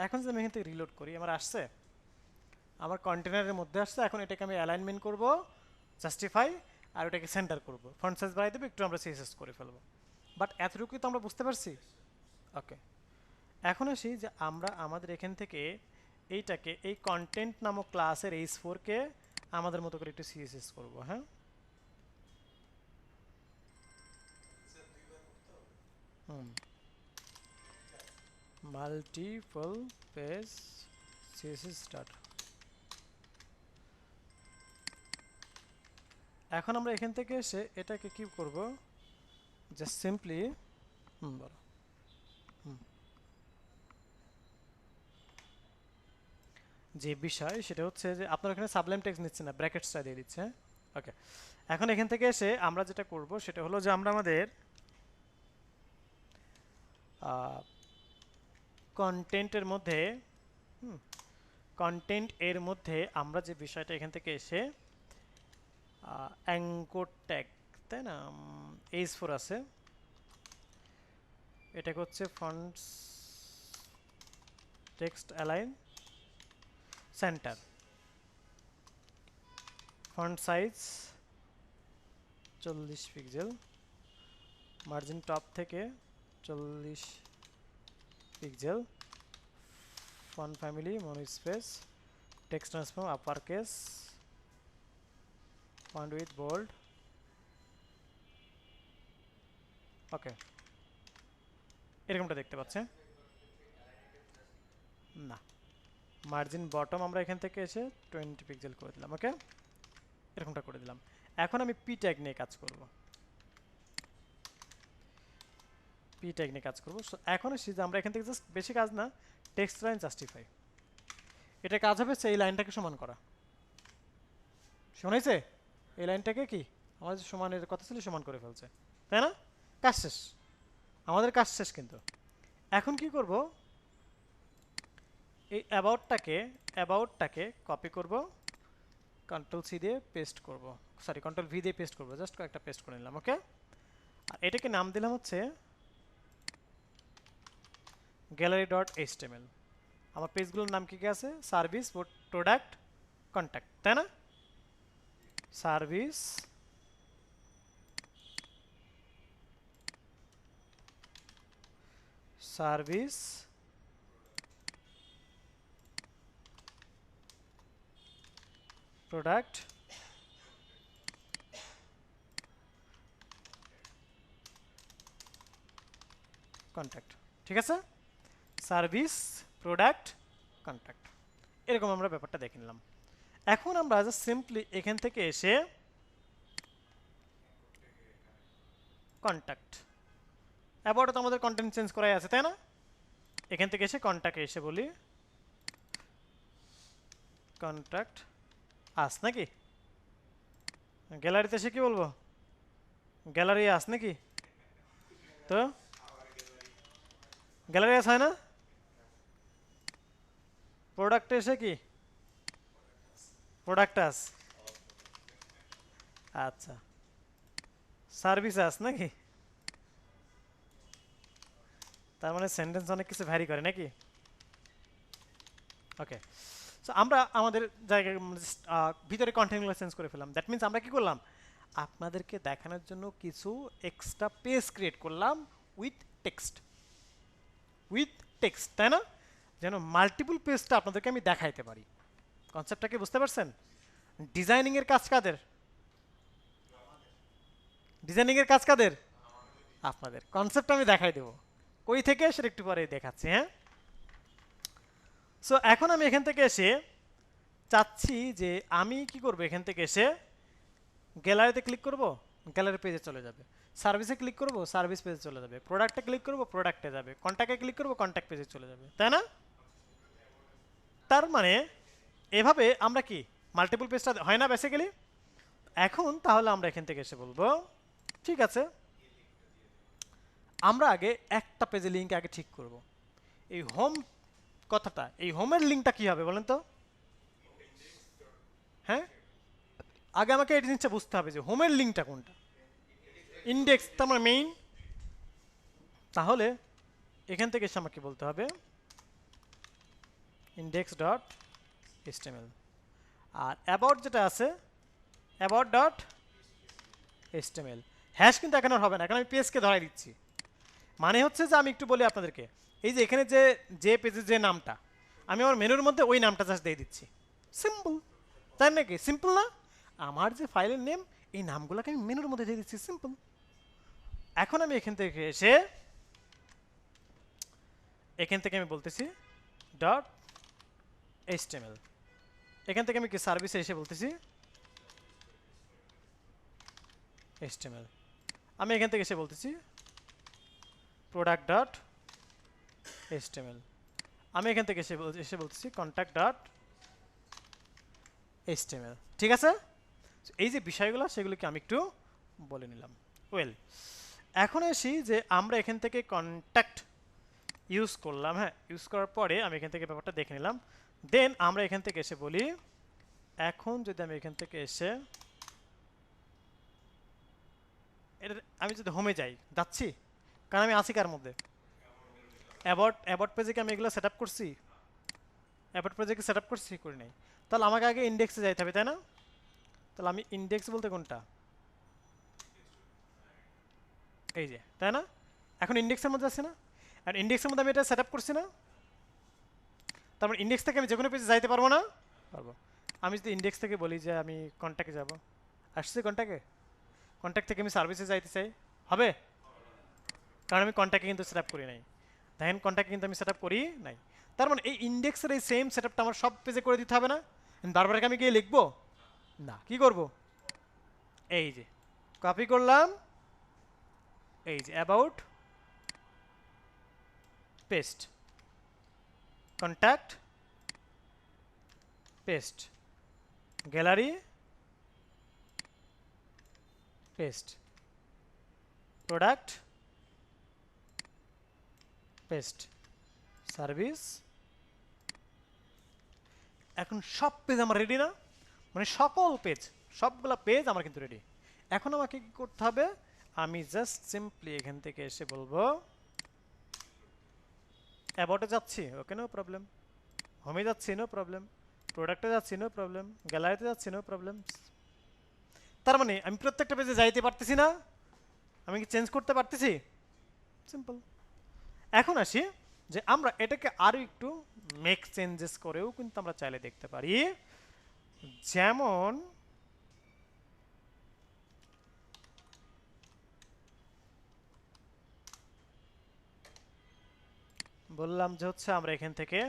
এখন যদি আমি এখান থেকে রিলোড করি, আমার আসছে, আমার কন্টেনারের মধ্যে আসছে। এখন এটাকে আমি অ্যালাইনমেন্ট করব, জাস্টিফাই, আর ওটাকে সেন্টার করব, ফন্ট সাইজ বাড়াই দেবো, একটু আমরা সিএসএস করে ফেলবো। বাট এতটুকুই তো আমরা বুঝতে পারছি। ওকে, এখন আসি যে আমরা আমাদের এখান থেকে এইটাকে এই কন্টেন্ট নামক ক্লাসের এইচ4কে আমাদের মতো করে একটু সিএসএস করব। হ্যাঁ, মাল্টিপল পেজ সিএসএস স্টার্ট। এখন আমরা এখান থেকে এসে এটাকে কি করব, জাস্ট সিম্পলি বলো যে বিষয় সেটা হচ্ছে যে আপনার এখানে সাবলাইম টেক্সট নিচ্ছে না, ব্র্যাকেটসটা দিয়ে দিচ্ছে। ওকে, এখন এখান থেকে এসে আমরা যেটা করব সেটা হলো যে আমরা আমাদের কন্টেন্টের মধ্যে কন্টেন্ট এর মধ্যে আমরা যে বিষয়টা এখান থেকে এসে অ্যাঙ্কর ট্যাগ, তাই না, এইচ4 আছে, এটাকে হচ্ছে fonts text align centre, font size 40 pixel, margin top থেকে 40 pixel, font family monospace, text transform uppercase, font with bold. Okay, এরকমটা দেখতে পাচ্ছে না, মার্জিন বটম আমরা এখান থেকে এসে 20 পিক্সেল করে দিলাম। ওকে, এরকমটা করে দিলাম। এখন আমি পি ট্যাগ নিয়ে কাজ করব, পি ট্যাগ নিয়ে কাজ করব। এখন আসি যে আমরা এখান থেকে জাস্ট বেশি কাজ না, টেক্সট লাইন জাস্টিফাই, এটা কাজ হবে এই লাইনটাকে সমান করা। শোনাইছে, এই লাইনটাকে কি আমাদের সমানের কথা ছিল সমান করে ফেলছে, তাই না? কাজ শেষ, আমাদের কাজ শেষ। কিন্তু এখন কি করব, এই অ্যাবাউটটাকে কপি করব, কন্ট্রোল সি দিয়ে পেস্ট করব, সরি কন্ট্রোল ভি দিয়ে পেস্ট করব, জাস্ট কয়েকটা পেস্ট করে নিলাম। ওকে, আর এটাকে নাম দিলাম হচ্ছে গ্যালারি ডট এইচটিএমএল। আমার পেজগুলোর নাম কি কি আছে? সার্ভিস, প্রোডাক্ট, কন্ট্যাক্ট, তাই না? Service, service, product, contact. ঠিক আছে, সার্ভিস, প্রোডাক্ট, কন্ট্যাক্ট, এরকম আমরা ব্যাপারটা দেখে নিলাম। এখন আমরা জাস্ট সিম্পলি এখান থেকে এসে কন্ট্যাক্ট, অ্যাবাউট তো আমাদের কন্টেন্ট চেঞ্জ করাই আছে, তাই না? এখান থেকে এসে কন্ট্যাক্টে এসে বলি কন্ট্যাক্ট আস, নাকি? গ্যালারিতে এসে কি বলবো? গ্যালারি আস, নাকি? তো গ্যালারি আস হয় না? প্রোডাক্টে এসে কি প্রোডাক্ট আস, আচ্ছা, সার্ভিস আস, নাকি? তার মানে সেন্টেন্স অনেক কিছু ভ্যারি করে, নাকি? ওকে, সো আমরা আমাদের জায়গায় ভিতরে কন্টেন্টগুলো চেঞ্জ করে ফেললাম। দ্যাট মিনস আমরা কি করলাম? আপনাদেরকে দেখানোর জন্য কিছু এক্সট্রা পেজ ক্রিয়েট করলাম উইথ টেক্সট, তাই না? যেন মাল্টিপল পেজটা আপনাদেরকে আমি দেখাইতে পারি। কনসেপ্টটা কি বুঝতে পারছেন? ডিজাইনিং এর কাজ কাদের? ডিজাইনিং এর কাজ কাদের? আপনাদের। কনসেপ্ট আমি দেখাই দেবো, কই থেকে সেটা একটু পরে দেখাচ্ছি। হ্যাঁ, সো এখন আমি এখান থেকে এসে চাচ্ছি যে আমি কি করব, এখান থেকে এসে গ্যালারিতে ক্লিক করব, গ্যালারি পেজে চলে যাবে। সার্ভিসে ক্লিক করব, সার্ভিস পেজে চলে যাবে। প্রোডাক্টে ক্লিক করব, প্রোডাক্টে যাবে। কন্ট্যাক্টে ক্লিক করব, কন্ট্যাক্ট পেজে চলে যাবে, তাই না? তার মানে এভাবে আমরা কি মাল্টিপল পেজটা হয় না বেসিক্যালি? এখন তাহলে আমরা এখান থেকে এসে বলবো ঠিক আছে, আমরা আগে একটা পেজে লিঙ্ক আগে ঠিক করব। এই হোম কথাটা, এই হোমের লিঙ্কটা কি হবে বলেন তো? হ্যাঁ, আগে আমাকে এই জিনিসটা বুঝতে হবে যে হোমের লিঙ্কটা কোনটা। ইন্ডেক্স তো আমার মেইন, তাহলে এখান থেকে এসে আমাকে বলতে হবে ইন্ডেক্স ডট এইচটিএমএল। আর অ্যাবাউট যেটা আছে অ্যাবাউট ডট এইচটিএমএল। হ্যাশ কিন্তু এখন আর হবে না, এখন আমি পেজকে ধরাই দিচ্ছি। মানে হচ্ছে যে আমি একটু বলি আপনাদেরকে, এই যে এখানে যে যে পেজের যে নামটা, আমি আমার মেনুর মধ্যে ওই নামটা জাস্ট দিয়ে দিচ্ছি। সিম্পল, তাই নাকি? সিম্পল না? আমার যে ফাইলের নেম, এই নামগুলোকে আমি মেনুর মধ্যে দিয়ে দিচ্ছি, সিম্পল। এখন আমি এখান থেকে এসে এখান থেকে আমি বলতেছি ডট এইচটিএমএল। এখান থেকে আমি কি সার্ভিসে এসে বলতেছি এইচটিএমএল। আমি এখান থেকে এসে বলতেছি প্রোডাক্ট ডট এইচটিএমএল। আমি এখান থেকে এসে বলতেছি কন্ট্যাক্ট ডট এইচটিএমএল। ঠিক আছে, এই যে বিষয়গুলো সেগুলোকে আমি একটু বলে নিলাম। ওয়েল, এখন আসি যে আমরা এখান থেকে কন্ট্যাক্ট ইউজ করলাম। হ্যাঁ, ইউজ করার পরে আমি এখান থেকে ব্যাপারটা দেখে নিলাম। দেন আমরা এখান থেকে এসে বলি, এখন যদি আমি এখান থেকে এসে এটা আমি যদি হোমে যাচ্ছি, কারণ আমি আছি কার মধ্যে? অ্যাবাউট পেজে কি আমি এগুলো সেট আপ করছি? অ্যাবাউট পেজে কি সেট আপ করছি? করি নাই। তাহলে আমাকে আগে ইন্ডেক্সে যাইতে হবে, তাই না? তাহলে আমি ইন্ডেক্স বলতে কোনটা? এই যে, তাই না? এখন ইন্ডেক্সের মধ্যে আছে না? আর ইন্ডেক্সের মধ্যে আমি এটা সেট আপ করছি না? তারপর ইন্ডেক্স থেকে আমি যে কোনো পেজে যাইতে পারবো না? পারবো। আমি যদি ইন্ডেক্স থেকে বলি যে আমি কন্ট্যাক্টে যাব, আসছি কন্ট্যাক্টে, কন্ট্যাক্ট থেকে আমি সার্ভিসে যাইতে চাই, হবে? কারণ আমি কন্ট্যাক্টে কিন্তু সেট আপ করি নাই। দেখেন, কন্ট্যাক্ট কিন্তু আমি সেট আপ করি নাই। তার মানে এই ইন্ডেক্সের এই সেম সেট আপটা আমার সব পেজে করে দিতে হবে না? বারবার আমি গিয়ে লিখবো না, কি করব? এই যে কপি করলাম, এই যে about, paste, contact, paste, gallery, paste, product, paste, service. এখন সব পেজ আমার রেডি না? মানে সকল পেজ, সবগুলা পেজ আমার কিন্তু রেডি। এখন আমাকে কি করতে হবে? আমি জাস্ট সিম্পলি এখান থেকে এসে বলবো অ্যাবাউটে যাচ্ছি, ওকে নো প্রবলেম। হোমে যাচ্ছি, নো প্রবলেম। প্রোডাক্টে যাচ্ছি, নো প্রবলেম। গ্যালারিতে যাচ্ছি, নো প্রবলেম। তার মানে আমি প্রত্যেকটা পেজে যাইতে পারতেছি না, আমি কি চেঞ্জ করতে পারতেছি? সিম্পল। এখন আসি যে আমরা এটাকে আরো একটু মেক চেঞ্জেস করেও কিন্তু আমরা চাইলে দেখতে পারি। যেমন বললাম যে হচ্ছে আমরা এখান থেকে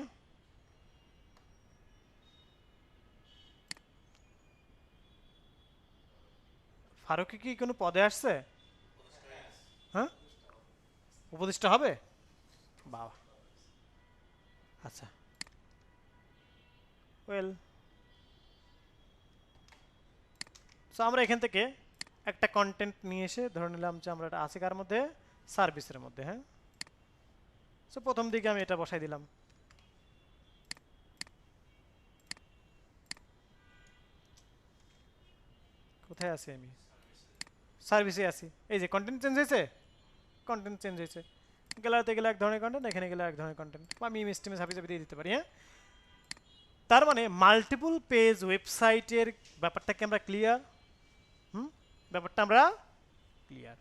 ফারুকি কি কোনো পদে আসছে? হ্যাঁ, উপদেষ্টা হবে? বাবা, আচ্ছা, ওয়েল। সো আমরা এখান থেকে একটা কন্টেন্ট নিয়ে এসে ধরে নিলাম যে আমরা এটা আছে কার মধ্যে, সার্ভিসের মধ্যে। হ্যাঁ, সো প্রথম দিকে আমি এটা বসাই দিলাম। কোথায় আছি আমি? সার্ভিসে আছি। এই যে কন্টেন্ট চেঞ্জ হয়েছে, কন্টেন্ট চেঞ্জ হয়েছে। গ্যালারিতে গেলে এক ধরনের কন্টেন্ট, এখানে গেলে এক ধরনের কন্টেন্ট। আমি ইমেজ টিমেজ হাবি জাবি দিয়ে দিতে পারি। হ্যাঁ, তার মানে মাল্টিপল পেজ ওয়েবসাইটের ব্যাপারটা কি আমরা ক্লিয়ার? হুম, ব্যাপারটা আমরা ক্লিয়ার।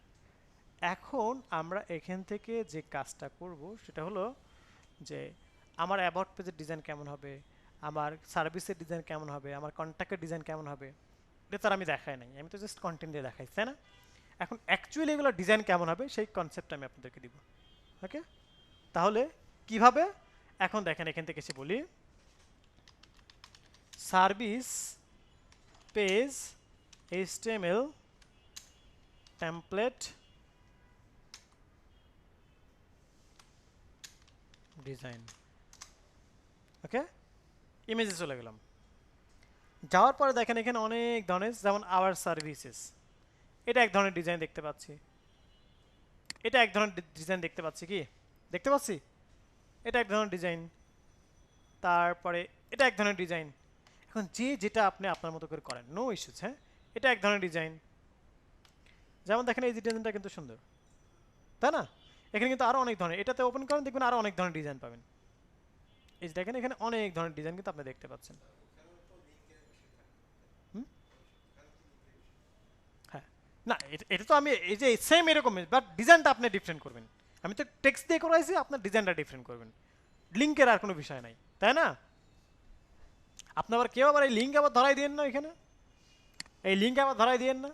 এখন আমরা এখান থেকে যে কাজটা করব সেটা হলো যে আমার অ্যাবাউট পেজের ডিজাইন কেমন হবে, আমার সার্ভিসের ডিজাইন কেমন হবে, আমার কন্ট্যাক্টের ডিজাইন কেমন হবে, এটা তো আর আমি দেখাই নাই, আমি তো জাস্ট কন্টেন্ট দিয়ে দেখাই, তাই না? এখন অ্যাকচুয়ালি এগুলো ডিজাইন কেমন হবে সেই কনসেপ্ট আমি আপনাদেরকে দিব। ওকে, তাহলে কিভাবে? এখন দেখেন এখান থেকে এসে বলি service page HTML template design. Okay, ইমেজে চলে গেলাম। যাওয়ার পরে দেখেন এখানে অনেক ধরনের, যেমন আওয়ার সার্ভিসেস, এটা এক ধরনের ডিজাইন দেখতে পাচ্ছি, এটা এক ধরনের ডিজাইন দেখতে পাচ্ছি, কি দেখতে পাচ্ছি? এটা এক ধরনের ডিজাইন, তারপরে এটা এক ধরনের ডিজাইন। এখন যে যেটা আপনি আপনার মতো করে করেন, নো ইস্যুস। হ্যাঁ, এটা এক ধরনের ডিজাইন। যেমন দেখেন এই ডিজাইনটা কিন্তু সুন্দর, তাই না? এখানে কিন্তু আরো অনেক ধরনের, এটাতে ওপেন করেন দেখবেন আরো অনেক ধরনের ডিজাইন পাবেন। এই যে দেখেন এখানে অনেক ধরনের ডিজাইন কিন্তু আপনি দেখতে পাচ্ছেন। হুম, হ্যাঁ, না এটা তো আমি এই যে সেম এরকম, বাট ডিজাইনটা আপনি ডিফারেন্ট করবেন। আমি তো টেক্সট দিয়ে করাইছি, আপনার ডিজাইনটা ডিফারেন্ট করবেন। লিঙ্কের আর কোনো বিষয় নাই, তাই না? আপনি আবার কেউ আবার এই লিঙ্ক আবার ধরাই দিয়েন না, এখানে এই লিঙ্ক আবার ধরাই দিয়েন না,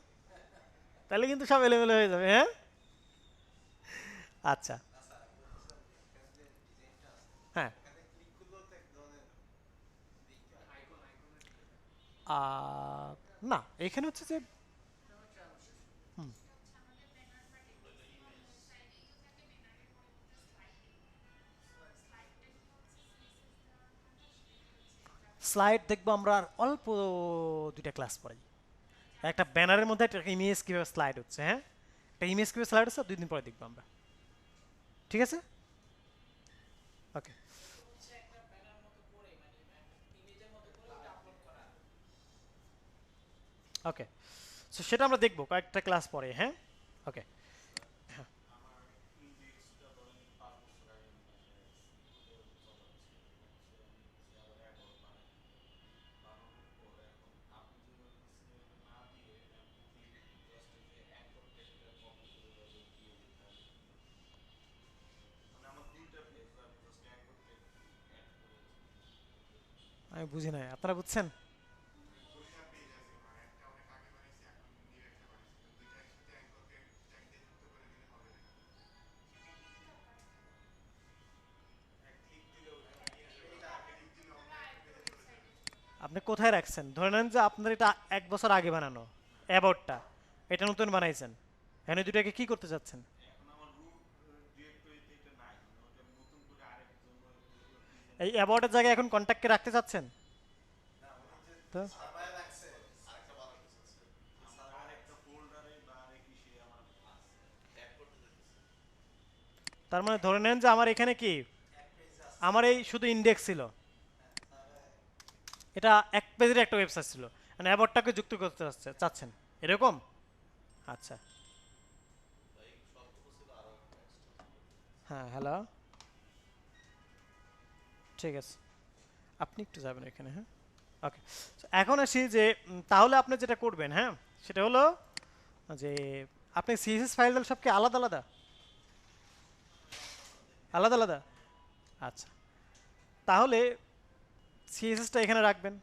তাহলে কিন্তু সব এলোমেলো হয়ে যাবে। হ্যাঁ, আচ্ছা, হ্যাঁ, না এখানে হচ্ছে যে স্লাইড দেখবো আমরা আর অল্প দুইটা ক্লাস পরে। একটা ব্যানারের মধ্যে একটা ইমেজ কিভাবে স্লাইড হচ্ছে, হ্যাঁ, একটা ইমেজ কিভাবে স্লাইড হচ্ছে 2 দিন পরে দেখবো আমরা। ঠিক আছে, ওকে, ওকে। সো সেটা আমরা দেখবো কয়েকটা ক্লাস পরে। হ্যাঁ, ওকে, হ্যাঁ, আমি বুঝি নাই, আপনারা বুঝছেন? আপনি কোথায় রাখছেন? ধরে নেন যে আপনার এটা 1 বছর আগে বানানো অ্যাবাউটটা, এটা নতুন বানাইছেন, এখানে দুটাকে কি করতে চাচ্ছেন? এই অ্যাবাউটের জায়গায় এখন কন্ট্যাক্টকে রাখতে চাচ্ছেন? তো তার মানে ধরে নেন যে আমার এখানে কি, আমার এই শুধু ইন্ডেক্স ছিল, এটা এক পেজের একটা ওয়েবসাইট ছিল, মানে অ্যাবাউটটাকে যুক্ত করতে চাচ্ছেন এরকম? আচ্ছা, হ্যাঁ, হ্যালো, ঠিক আছে, আপনি একটু যাবেন এখানে। হ্যাঁ, ওকে। এখন আসি যে তাহলে আপনি যেটা করবেন, হ্যাঁ, সেটা হলো যে আপনি সিএসএস ফাইল সবকে আলাদা আলাদা আলাদা আলাদা আচ্ছা, তাহলে সিএসএসটা এখানে রাখবেন,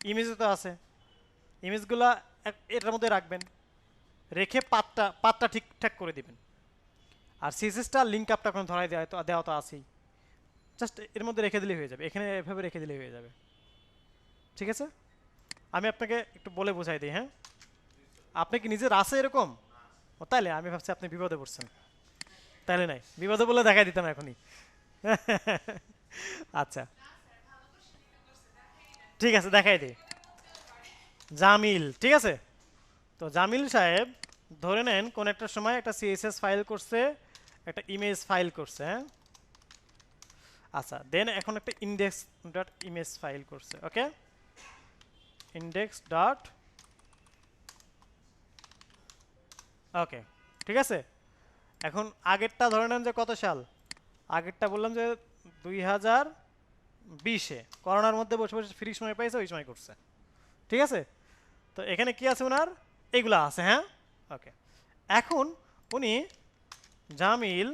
ইমেজও তো আছে, ইমেজগুলা এটার মধ্যে রাখবেন, রেখে পাতটা ঠিকঠাক করে দিবেন। আর সিএসএসটা লিঙ্ক আপটা এখন ধরাই দেওয়া তো আছেই, জাস্ট এর মধ্যে রেখে দিলেই হয়ে যাবে, এখানে এভাবে রেখে দিলেই হয়ে যাবে। ঠিক আছে, আমি আপনাকে একটু বলে বোঝাই দিই। হ্যাঁ, আপনি কি নিজের আছে এরকম? ও তাইলে আমি ভাবছি আপনি বিপদে পড়ছেন, তাইলে নাই, বিপদে বলে দেখাই দিতাম এখনই। আচ্ছা ঠিক আছে, দেখাই দিই। জামিল, ঠিক আছে, তো জামিল সাহেব ধরে নেন কোন একটা সময় একটা সিএসএস ফাইল করছে, একটা ইমেজ ফাইল করছে, হ্যাঁ, আচ্ছা, দেন এখন একটা ইন্ডেক্স ডট ইমেজ ফাইল করছে। ওকে, ইন্ডেক্স ডট, ওকে, ঠিক আছে। এখন আগেরটা ধরে নেন যে কত সাল, আগেরটা বললাম যে 2020-এ করোনার মধ্যে বসে বসে ফ্রি সময় পাইছে, ওই সময় করছে। ঠিক আছে, তো এখানে কি আছে ওনার, এগুলা আছে। হ্যাঁ, ওকে, এখন উনি জামিল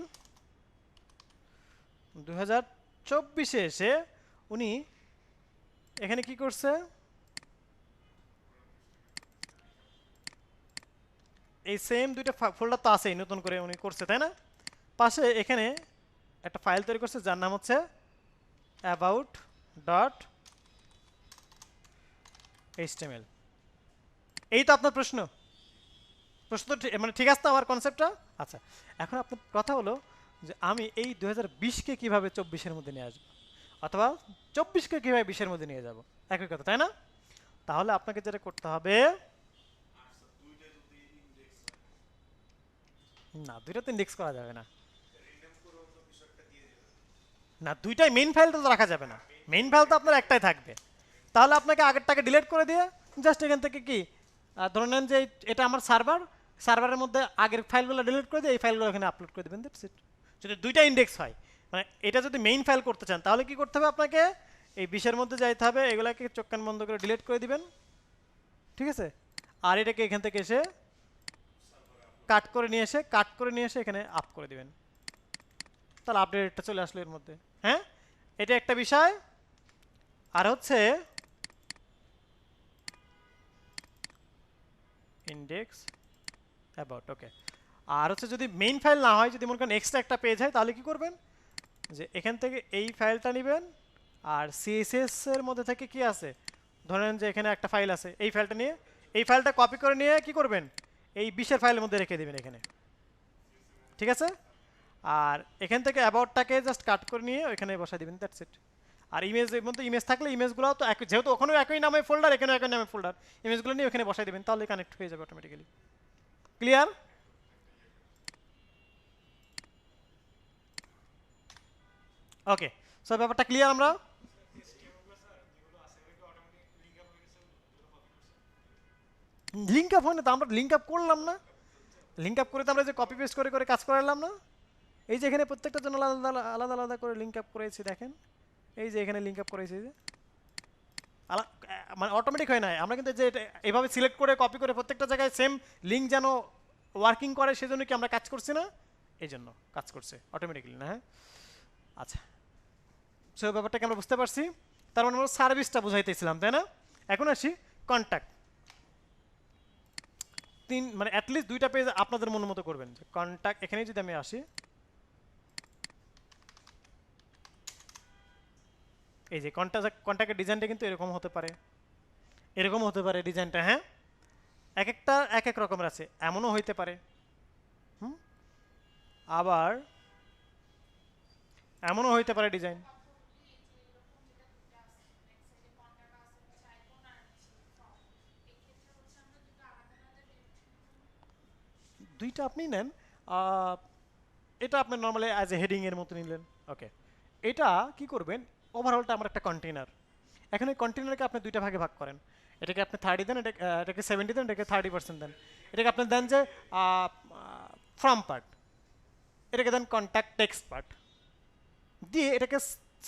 2024-এ এসে উনি এখানে কি করছে, এই সেম দুইটা ফোল্ডার তো আছেই, নতুন করে উনি করছে, তাই না? পাশে এখানে একটা ফাইল তৈরি করছে যার নাম হচ্ছে অ্যাবাউট ডট এইচটিএমএল। এই তো আপনার প্রশ্ন, প্রশ্ন তো মানে ঠিক আছে তো আমার কনসেপ্টটা? আচ্ছা, এখন আপনার কথা হলো যে আমি এই 2020-কে কীভাবে 24-এর মধ্যে নিয়ে আসবো, অথবা 24-কে কীভাবে 20-এর মধ্যে নিয়ে যাব, একই কথা, তাই না? তাহলে আপনাকে যেটা করতে হবে, না দুইটা তো ইন্ডেক্স করা যাবে না, না দুইটাই মেইন ফাইলটা তো রাখা যাবে না, মেইন ফাইল তো আপনার একটাই থাকবে। তাহলে আপনাকে আগেরটাকে ডিলিট করে দিয়ে জাস্ট এখান থেকে কি ধরে নেন যে এটা আমার সার্ভারের মধ্যে আগের ফাইলগুলো ডিলিট করে দিয়ে এই ফাইলগুলো এখানে আপলোড করে দেবেন, দ্যাটস ইট। যদি দুইটা ইন্ডেক্স হয়, মানে এটা যদি মেইন ফাইল করতে চান তাহলে কি করতে হবে আপনাকে, এই 20-এর মধ্যে যাইতে হবে, এগুলাকে চোখ কান বন্ধ করে ডিলিট করে দিবেন। ঠিক আছে, আর এটাকে এখান থেকে এসে কাট করে নিয়ে এসে এখানে আপ করে দিবেন, তাহলে আপডেটটা চলে আসলো এর মধ্যে। হ্যাঁ, এটা একটা বিষয়। আর হচ্ছে ইন্ডেক্স অ্যাবাউট, ওকে। আর হচ্ছে যদি মেইন ফাইল না হয়, যদি মনে করেন এক্সট্রা একটা পেজ হয়, তাহলে কি করবেন, যে এখান থেকে এই ফাইলটা নেবেন, আর সিএসএস এর মধ্যে থেকে কি আছে, ধরেন যে এখানে একটা ফাইল আছে, এই ফাইলটা নিয়ে, এই ফাইলটা কপি করে নিয়ে কি করবেন, এই 20-এর ফাইলের মধ্যে রেখে দেবেন এখানে। ঠিক আছে, আর এখান থেকে অ্যাবাউটটাকে জাস্ট কাট করে নিয়ে ওইখানে বসাই দিবেন, দ্যাটস ইট। আর ইমেজের মধ্যে ইমেজ থাকলে ইমেজগুলো তো একই, যেহেতু ওখানেও একই নামে ফোল্ডার, এখানেও একই নামে ফোল্ডার, ইমেজগুলো নিয়ে ওখানে বসাই দিবেন, তাহলে কানেক্ট হয়ে যাবে অটোমেটিক্যালি। ক্লিয়ার? ওকে, সো ব্যাপারটা ক্লিয়ার। আমরা লিঙ্ক আপ হয় না তো, আমরা লিঙ্ক আপ করলাম না, লিঙ্ক আপ করে তো আমরা যে কপি পেস্ট করে করে কাজ করালাম না, এই যে এখানে প্রত্যেকটার জন্য আলাদা আলাদা আলাদা করে লিঙ্ক আপ করেছি, দেখেন এই যে এখানে লিঙ্ক আপ করেছি, যে মানে অটোমেটিক হয় না, আমরা কিন্তু যে এভাবে সিলেক্ট করে কপি করে প্রত্যেকটা জায়গায় সেম লিঙ্ক যেন ওয়ার্কিং করে, সেজন্য কি আমরা কাজ করছি না, এই জন্য কাজ করছে অটোমেটিক্যালি না। হ্যাঁ, আচ্ছা, সো ব্যাপারটাকে আমরা বুঝতে পারছি, তার মানে আমরা সার্ভিসটা বুঝাইতেছিলাম, তাই না? এখন আসি কন্ট্যাক্ট, মানে অ্যাটলিস্ট দুইটা পেজ আপনাদের মন মতো করবেন। কন্ট্যাক্ট, এখানে যদি আমি আসি, এই যে কন্ট্যাক্টের ডিজাইনটা কিন্তু এরকম হতে পারে, এরকম হতে পারে ডিজাইনটা। হ্যাঁ, এক একটা এক এক রকমের আছে, এমনও হইতে পারে, আবার এমনও হইতে পারে ডিজাইন। দুইটা আপনি নেন, এটা আপনি নর্মালি অ্যাজ এ হেডিং এর মতো নিলেন। ওকে, এটা কি করবেন, ওভারঅলটা আমার একটা কন্টেনার, এখন এই কন্টেনারকে আপনি দুইটা ভাগে ভাগ করেন, এটাকে আপনি 30 দেন, এটাকে 70 দেন, এটাকে 30% দেন, এটাকে আপনি দেন যে ফ্রম পার্ট, এটাকে দেন কন্ট্যাক্ট টেক্সট পার্ট দিয়ে এটাকে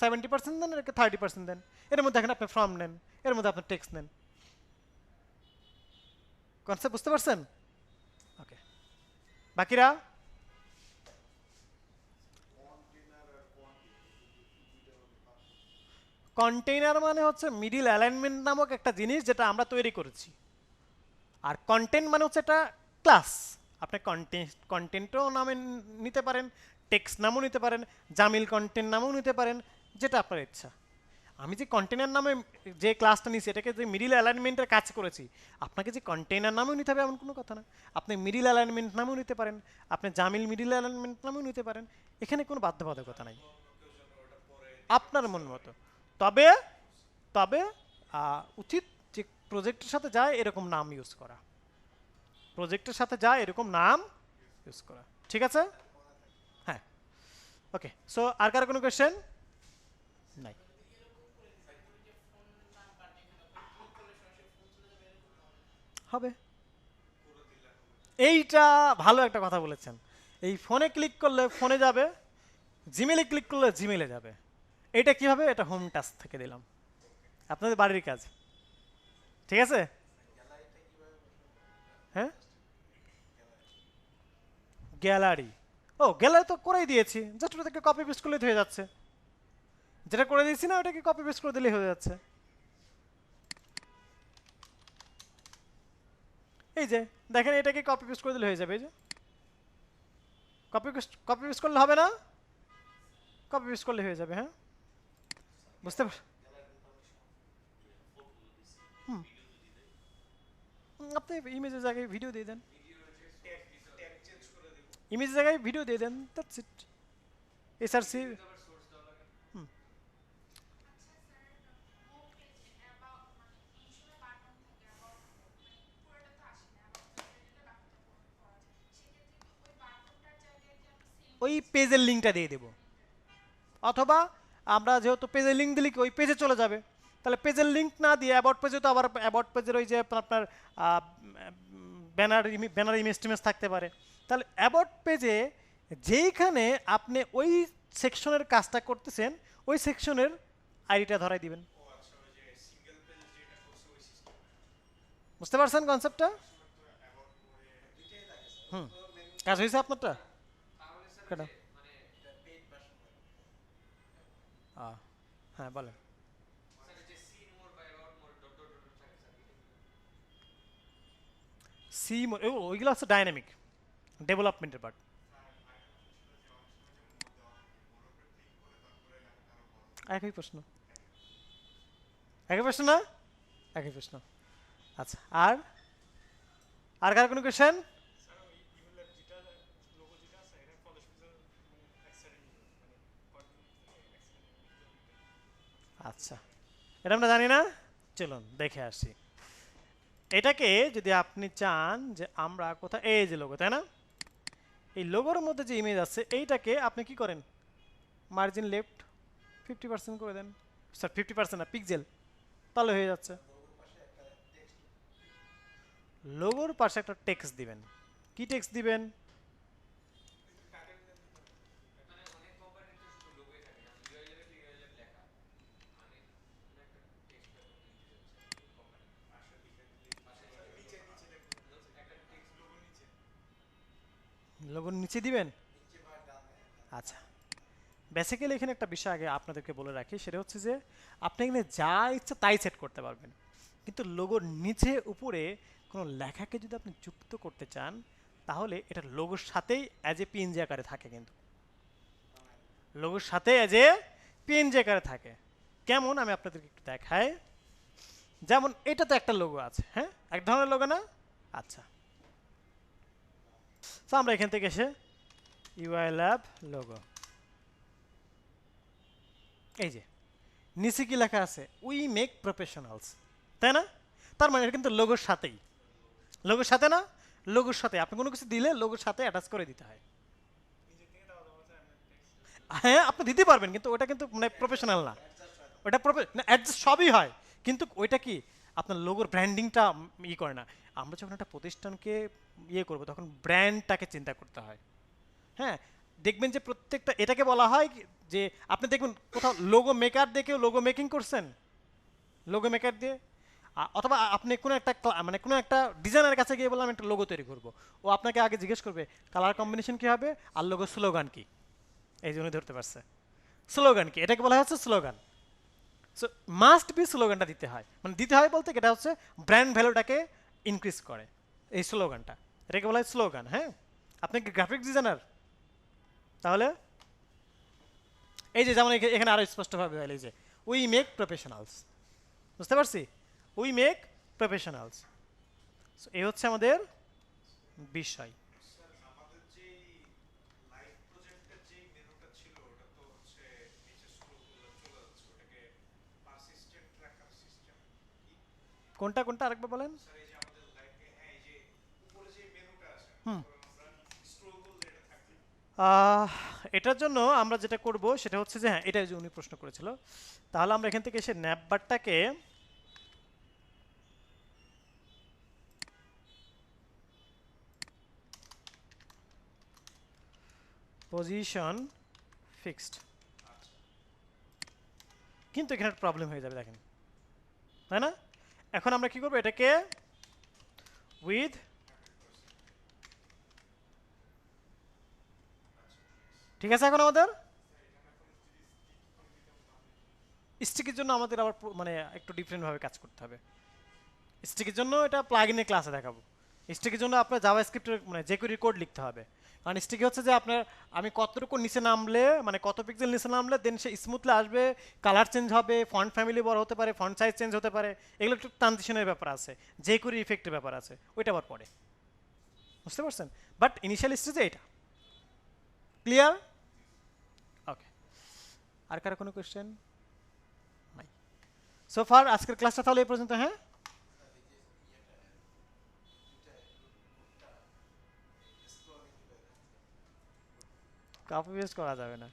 70% দেন, এটাকে 30% দেন। এর মধ্যে দেখেন আপনি ফর্ম নেন, এর মধ্যে আপনি টেক্সট নেন। কনসেপ্ট বুঝতে পারছেন? ওকে, বাকিরা? কন্টেইনার মানে হচ্ছে মিডিল অ্যালাইনমেন্ট নামক একটা জিনিস যেটা আমরা তৈরি করেছি, আর কন্টেন্ট মানে হচ্ছে একটা ক্লাস। আপনি কন্টেন্টও নামে নিতে পারেন, টেক্সট নামও নিতে পারেন, জামিল কন্টেন্ট নামও নিতে পারেন, যেটা আপনার ইচ্ছা। আমি যে কন্টেনার নামে যে ক্লাসটা নিয়েছি এটাকে যে মিডিল অ্যালাইনমেন্টের কাজ করেছি, আপনাকে যে কন্টেনার নামেও নিতে হবে এমন কোনো কথা না। আপনি মিডিল অ্যালাইনমেন্ট নামেও নিতে পারেন, আপনি জামিল মিডিল অ্যালাইনমেন্ট নামেও নিতে পারেন, এখানে কোনো বাধ্যবাধকতা নাই, আপনার মন মতো। তবে তবে উচিত যে প্রজেক্টের সাথে যায় এরকম নাম ইউজ করা, প্রজেক্টের সাথে যায় এরকম নাম ইউজ করা, ঠিক আছে? হ্যাঁ, ওকে। সো আর কার কোনো কোয়েশ্চেন নাই? হবে। এইটা ভালো একটা কথা বলেছেন। এই ফোনে ক্লিক করলে ফোনে যাবে, জিমেলে ক্লিক করলে জিমেলে যাবে। এটা কি হবে? এটা হোম টাস্ক থেকে দিলাম, আপনাদের বাড়ির কাজ, ঠিক আছে? হ্যাঁ, গ্যালারি, ও গ্যালারি তো করেই দিয়েছি, জাস্ট ওটাকে কপি পেস্ট করলেই হয়ে যাচ্ছে। যেটা করে দিয়েছি না ওটাকে কপি পেস্ট করে দিলেই হয়ে যাচ্ছে। এই যে দেখেন, এটাকে কপি পেস্ট করে দিলে হয়ে যাবে। এই যে কপি পেস্ট করলে হবে না, কপি পেস্ট করলে হয়ে যাবে। হ্যাঁ, বুঝতে পার, আপনি ইমেজের জায়গায় ভিডিও দিয়ে দেন, ইমেজের জায়গায় ভিডিও দিয়ে দেন, দ্যাটস ইট। এসআরসি। হুম, ওই পেজের লিঙ্কটা দিয়ে দেবো, অথবা আমরা যেহেতু পেজের লিঙ্ক দিলে কি ওই পেজে চলে যাবে, তাহলে পেজের লিঙ্ক না দিয়ে অ্যাবাউট পেজে তো আবার অ্যাবাউট পেজের ওই যে আপনার ব্যানার ইমেজ টিমেজ থাকতে পারে। তাহলে অ্যাবাউট পেজে যেইখানে আপনি ওই সেকশনের কাজটা করতেছেন ওই সেকশনের আইডিটা ধরাই দিবেন। বুঝতে পারছেন কনসেপ্টটা? হুম, কাজ হয়েছে আপনারটা? কেন? হ্যাঁ বলেন। সি, ওইগুলো হচ্ছে ডাইনামিক ডেভেলপমেন্টের পার্ট। একই প্রশ্ন, একই প্রশ্ন না, একই প্রশ্ন। আচ্ছা, আর আর কার কোনো কোয়েশ্চেন? আচ্ছা, এটা আমরা জানি না, চলুন দেখে আসি। এটাকে যদি আপনি চান যে আমরা কোথায়, এই যে লোগো, তাই না? এই লোগোর মধ্যে যে ইমেজ আছে এইটাকে আপনি কি করেন, মার্জিন লেফট 50% করে দেন, স্যার 50% না, পিক্সেল, তাহলে হয়ে যাচ্ছে। লোগোর পাশে একটা টেক্সট দিবেন, কি টেক্সট দিবেন? লোগোর নিচে দিবেন। আচ্ছা, বেসিক্যালি এখানে একটা বিষয় আগে আপনাদেরকে বলে রাখি, সেটা হচ্ছে যে আপনি এখানে যা ইচ্ছা তাই সেট করতে পারবেন, কিন্তু লোগোর নিচে উপরে কোনো লেখাকে যদি আপনি যুক্ত করতে চান তাহলে এটা লোগোর সাথেই অ্যাজ এ পিএনজি আকারে থাকে, কিন্তু লোগোর সাথে অ্যাজ এ পিএনজি আকারে থাকে। কেমন আমি আপনাদেরকে একটু দেখাই। যেমন এটা তো একটা লোগো আছে, হ্যাঁ, এক ধরনের লোগো না? আচ্ছা, তো আমরা এখান থেকে এসে ইউআই ল্যাব লোগো, এই যে নিচে কি লেখা আছে, উই মেক প্রফেশনালস, তাই না? তার মানে এটা কিন্তু লোগোর সাথেই, লোগোর সাথে না, লোগোর সাথে আপনি কোনো কিছু দিলে লোগোর সাথে অ্যাটাচ করে দিতে হয়। হ্যাঁ, আপনি দিতে পারবেন, কিন্তু ওটা কিন্তু মানে প্রফেশনাল না, ওটা অ্যাডজাস্ট সবই হয়, কিন্তু ওইটা কি আপনার লোগোর ব্র্যান্ডিংটা ই করে না। আমরা যখন একটা প্রতিষ্ঠানকে ইয়ে করবো তখন ব্র্যান্ডটাকে চিন্তা করতে হয়। হ্যাঁ, দেখবেন যে প্রত্যেকটা, এটাকে বলা হয় যে আপনি দেখবেন কোথাও লোগো মেকার দিয়ে কেউ লোগো মেকিং করছেন, লোগো মেকার দিয়ে অথবা আপনি কোনো একটা মানে কোনো একটা ডিজাইনারের কাছে গিয়ে বললাম একটা লোগো তৈরি করবো, ও আপনাকে আগে জিজ্ঞেস করবে কালার কম্বিনেশন কী হবে আর লোগো স্লোগান কী। এই জন্য ধরতে পারছে স্লোগান কি, এটাকে বলা হচ্ছে স্লোগান। সো মাস্ট বি স্লোগানটা দিতে হয়, মানে দিতে হয় বলতে এটা হচ্ছে ব্র্যান্ড ভ্যালুটাকে ইনক্রিজ করে এই স্লোগানটা, এটাকে বলা হয় স্লোগান। হ্যাঁ, আপনি কি গ্রাফিক ডিজাইনার? তাহলে এই যে যেমন এখানে আরো স্পষ্টভাবে এই যে উই মেক প্রফেশনালস, বুঝতে পারছি, উই মেক প্রফেশনালস। এই হচ্ছে আমাদের বিষয়। কোনটা কোনটা আরেকবার বলেন। হুম, এটার জন্য আমরা যেটা করব সেটা হচ্ছে যে হ্যাঁ, এটা যে উনি প্রশ্ন করেছিল, তাহলে আমরা এখান থেকে এসে ন্যাপবারটাকে পজিশন ফিক্সড, কিন্তু এখানে প্রবলেম হয়ে যাবে দেখেন, তাই না? এখন আমরা কি করব, এটাকে উইথ, ঠিক আছে, এখন আমাদের স্টিকের জন্য আমাদের আবার মানে একটু ডিফারেন্টভাবে কাজ করতে হবে। স্টিকের জন্য এটা প্লাগইনের ক্লাসে দেখাবো। স্টিকের জন্য আপনার জাভাস্ক্রিপ্টের মানে jQuery কোড লিখতে হবে, কারণ স্টিকে হচ্ছে যে আপনার আমি কতটুকু নিচে নামলে মানে কত পিক্সেল নিচে নামলে দেন সে স্মুথলি আসবে, কালার চেঞ্জ হবে, ফন্ট ফ্যামিলি বড় হতে পারে, ফন্ট সাইজ চেঞ্জ হতে পারে, এগুলো একটু ট্রানজিশনের ব্যাপার আছে, jQuery ইফেক্টের ব্যাপার আছে, ওইটা আবার পরে, বুঝতে পারছেন? বাট ইনিশিয়াল স্টেজে এটা ক্লিয়ার। ওকে, আর কারো কোনো কোয়েশ্চেন নাই? সো ফার আজকের ক্লাসটা তাহলে এই পর্যন্ত। হ্যাঁ, কপি পেস্ট করা যাবে না,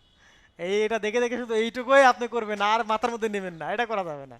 এটা দেখে দেখে শুধু এইটুকুই আপনি করবেন আর মাথার মধ্যে নেবেন না, এটা করা যাবে না।